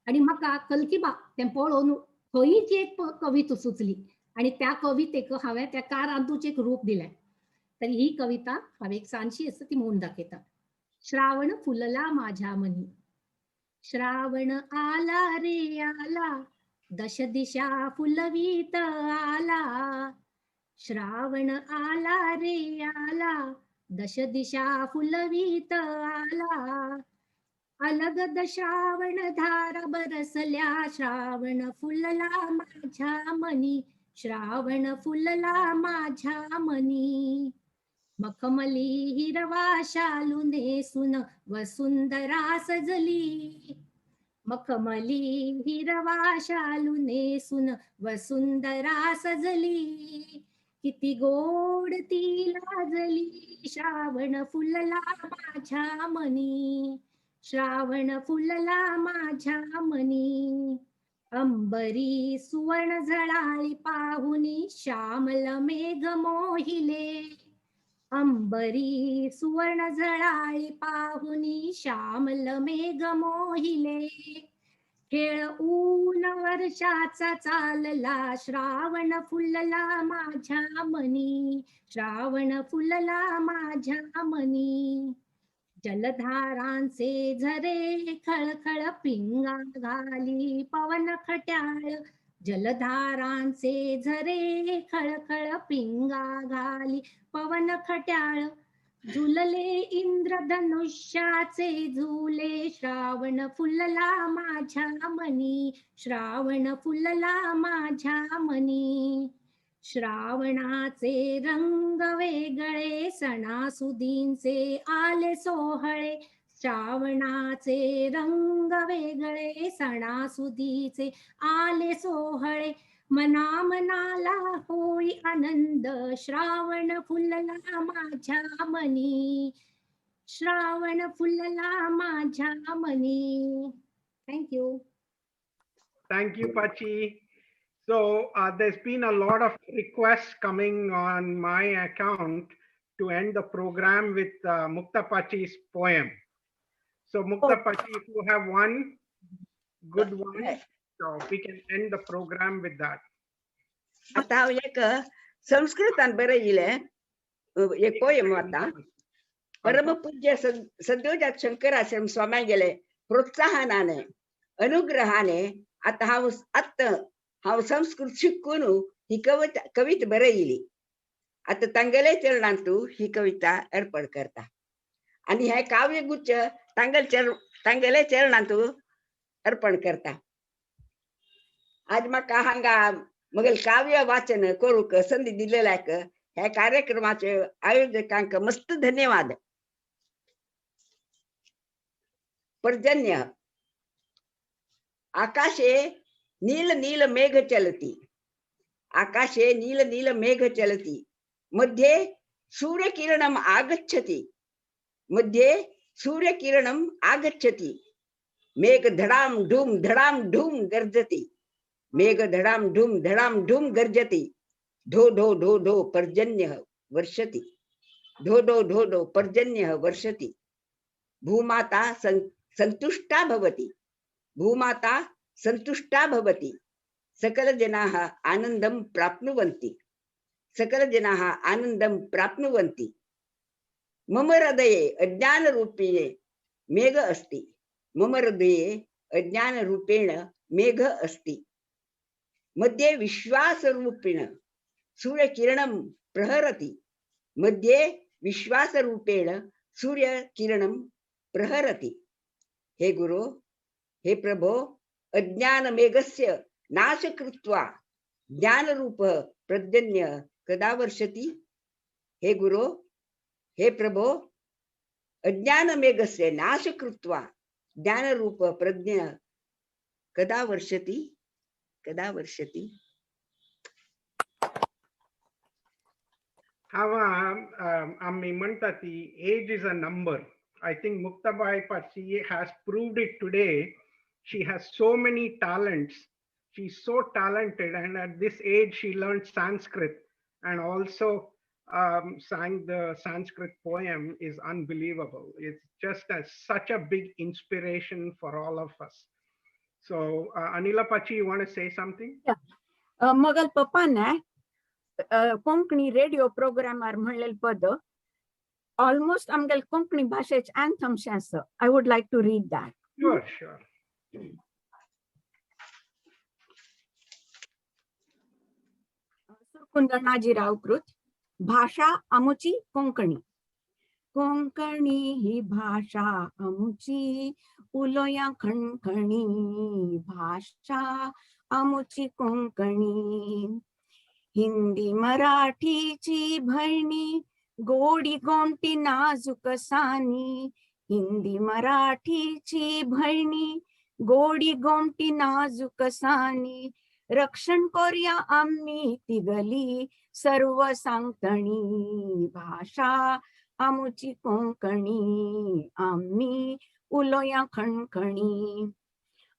आनी म्हाका कल्किबा तें पळोवन खंयच एक कविता सुचली आनी त्या कवितेक हांवें त्या कारांतूच एक रूप दिलें. तर ही कविता हांवें एक सांची आसा ती म्हणून दाखयता. श्रावण फुलला माझ्या मनी. श्रावण आला रे आला, दश दिशा फुलवीत आला. श्रावण आला रे आला, दश दिशा फुलवीत आला. अलगद श्रावण धारा बरसल्या, श्रावण फुलला माझ्या मनी. श्रावण फुलला माझ्या मनी. मखमली हिरवा शालू नेसून वसुंधरा सजली. मखमली हिरवा शालू नेसून वसुंधरा सजली. किती गोड ती लाजली, श्रावण फुलला माझ्या मनी. श्रावण फुलला माझ्या मनी. अंबरी सुवर्ण झळाळी पाहुनी, श्यामल मेघ मोहिले. अंबरी सुवर्ण झळाळी पाहुनी, श्यामल मेघ मोहिले. खेळ ऊन वर्षाचा चालला, श्रावण फुलला माझ्या मनी, श्रावण फुलला माझ्या मनी. जलधारांचे झरे खळखळ पिंगा घाली पवन खट्याळ, जलधारांचे झरे खळखळ पिंगा घाली पवन खट्याळ. झुलले इंद्रधनुष्याचे झुले, श्रावण फुलला माझ्या मनी, श्रावण फुलला माझ्या मनी. श्रावणाचे रंग वेगळे, सणासुदींचे आले सोहळे, श्रावणाचे रंग वेगळे, सणासुदीचे आले सोहळे. मना मनाला होई आनंद, श्रावण फुलला माझ्या मनी, श्रावण फुलला माझ्या मनी. Thank you. Thank you, Pachi. So there's been a lot of requests coming on my account to end the program with Mukta Pachi's poem. So Mukta Pachi, if you have one good one, so we can end the program with that. आता हांव एक संस्कृतान बरयिल्लें एक poem आता. परमपूज्य सद्योजात शंकराश्रम स्वाम्यांगेले प्रोत्साहनाने अनुग्रहाने आता हांव संस्कृत शिकून ही कविता बरयिल्ली. आता तांगेले चरणांतू ही कविता अर्पण करता आणि हे काव्यगुच्छ तांगेले चरणांतू अर्पण करता. आज म्हाका हांगा मगेल काव्य वाचन करूक संधी दिलेल्याक ह्या कार्यक्रमाचे आयोजकांक मस्त धन्यवाद. पर्जन्य. आकाशे नील नील मेघ चलती, आकाशे नील नील मेघ चलती, मध्ये सूर्यकिरणम् आगच्छति, मध्ये सूर्यकिरणम् आगच्छति. मेघ धडाम ढूम गर्जति, मेघ धडाम ढूम गर्जति. ढो ढो ढो ढो पर्जन्यः वर्षति, ढो ढो ढो ढो पर्जन्यः वर्षति. भूमाता संतुष्टा भवति, भूमाता संतुष्टा भवति. सकल जनाः आनन्दं प्राप्नुवन्ति, सकल जनाः आनन्दं प्राप्नुवन्ति. मम हृदये अज्ञान रूपेण मेघ अस्ति, मम हृदये अज्ञान रूपेण मेघ अस्ति. मध्ये विश्वास रूपेण सूर्यकिरणं प्रहरति, मध्ये विश्वास रूपेण सूर्यकिरणं प्रहरति. हे गुरु, हे प्रभो, अज्ञान मेघस्य नाश कृत्वा ज्ञान रूप पर्जन्य कदा वर्षति. हे गुरु, हे प्रभो, अज्ञान मेघस्य नाश कृत्वा ज्ञान रूप प्रज्ञ कदा वर्षति, कदा वर्षति. आम्ही म्हणतात की age is a number. I think Muktabai Pachi has proved it today. She has so many talents. She's so talented, and at this age she learned Sanskrit and also sang the Sanskrit poem. Is unbelievable. It's just such a big inspiration for all of us. So Anila Pachi, you want to say something? Yeah. मगल पप्पाने Konkani radio प्रोग्रामार म्हणलेल पद almost आमगेल Konkani भाषेच anthem शे आसा. I would like to read that. Sure, sure. सुकुंदर नाजीराव कृत. भाषा आमुची कोंकणी. कोंकणी ही भाषा आमुची उलोया खणखणी, भाषा आमुची कोंकणी. हिंदी मराठीची भरणी, गोडी गोमटी नाजूक सानी. हिंदी मराठीची भरणी, गोडी गोमटी नाजूक सानी. रक्षण करूया आम्ही तिगली सर्व सांगतणी. भाषा आमुची कोंकणी, आम्ही उलोया खणखणी.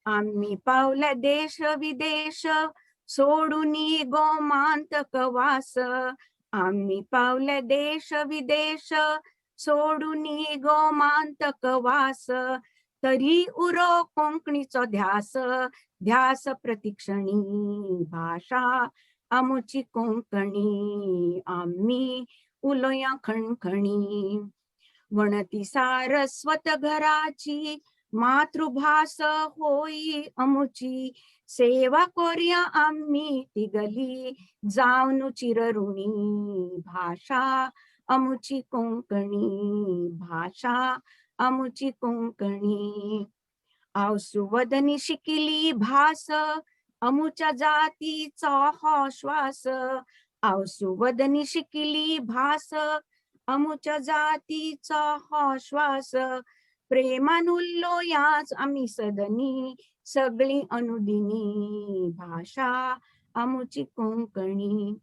आम्ही पावल्या देश विदेश, सोडून गोमांतक वास. आम्ही पावल्या देश विदेश, सोडून गोमांतक वास. तरी उरो कोंकणीचो ध्यास ध्यास प्रतिक्षणी भाषा आमुची कोंकणी आम्ही उलोया खणखणी वणती सारस्वत घराची मातृभास होई अमुची सेवा कोरिया आम्ही तिगली जाऊन चिरऋणी भाषा अमुची कोंकणी भाषा अमुची कोंकणी आवसुवदनी शिकिली भास अमुच्या जातीचा हा श्वास आवसुवदनी शिकिली भास अमुच्या जातीचा हा श्वास प्रेमानुल्लो याच आम्ही सदनी सगळी अनुदिनी भाषा अमुची कोंकणी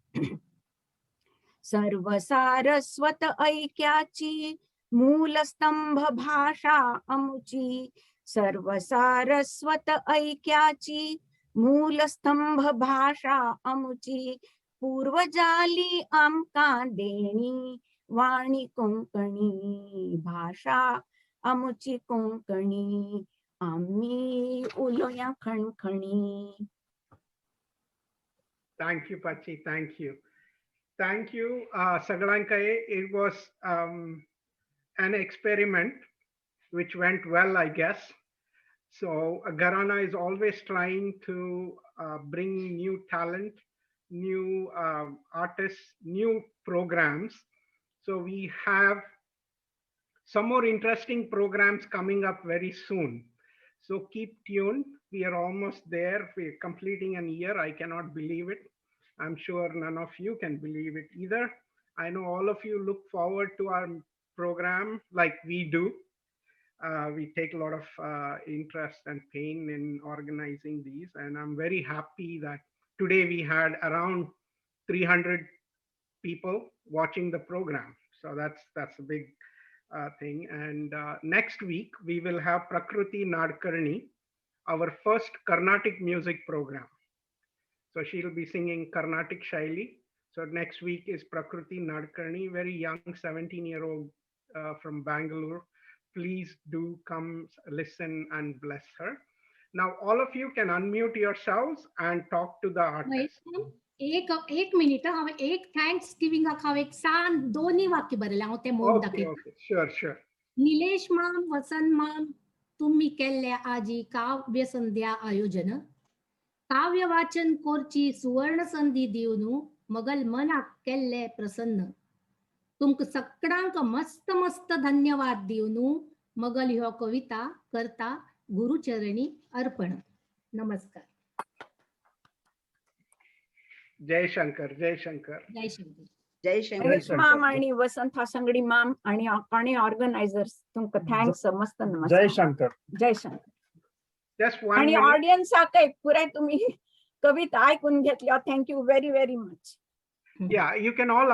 सर्व सारस्वत ऐक्याची मूलस्तंभ भाषा अमुची सर्व सारस्वत ऐक्याची मूलस्तंभ भाषा अमुची पूर्वजाली आमका देणी वाणी कोंकणी भाषा अमुची कोंकणी आम्ही उलोया खणखणी. Thank you, Pachi. Thank you. Thank you, Sagalankai. It was an experiment which went well, I guess. So Gharana is always trying to bring new talent, new artists, new programs. So we have some more interesting programs coming up very soon. So keep tuned. We are almost there. We're completing an year. I cannot believe it. I'm sure none of you can believe it either. I know all of you look forward to our program like we do. We take a lot of interest and pain in organizing these. And I'm very happy that today we had around 300 people watching the program. So that's a big thing. And next week, we will have Prakruti Nadkarni, our first Carnatic music program. So she'll be singing Carnatic Shaili. So next week is Prakruti Nadkarni, very young 17-year-old from Bangalore. Please do come listen and bless her. Now, all of you can unmute yourselves and talk to the artist. एक minute हांवें एक thanks गिविंगाक हांव एक San दोन्ही वाक्य बरयलें हांव ते मोग Okay, दाखयता. okay, sure. निलेश माम वसंत माम तुम्ही केल्ल्या आजी काव्य संध्या आयोजन काव्य वाचन कोरची सुवर्ण संधी दिवन मगल मनाक केल्ले प्रसन्न तुमक सगळ्यांक मस्त मस्त धन्यवाद दिवन मगल ह्यो कविता करता गुरुचरणी अर्पण. नमस्कार. Jai Shankar, Jai Shankar. जय शंकर. जय शंकर. महेश माम आणि वसंत हासंगडी माम आणि ऑर्गनायझर्स तुमका थँक्स मस्त जय नमस्कार. शंकर. जय शंकर. Just one आणि minute. ऑडियन्साक पुराय तुम्ही कविता ऐकून घेतल्या. Thank you very very much. Yeah, you can all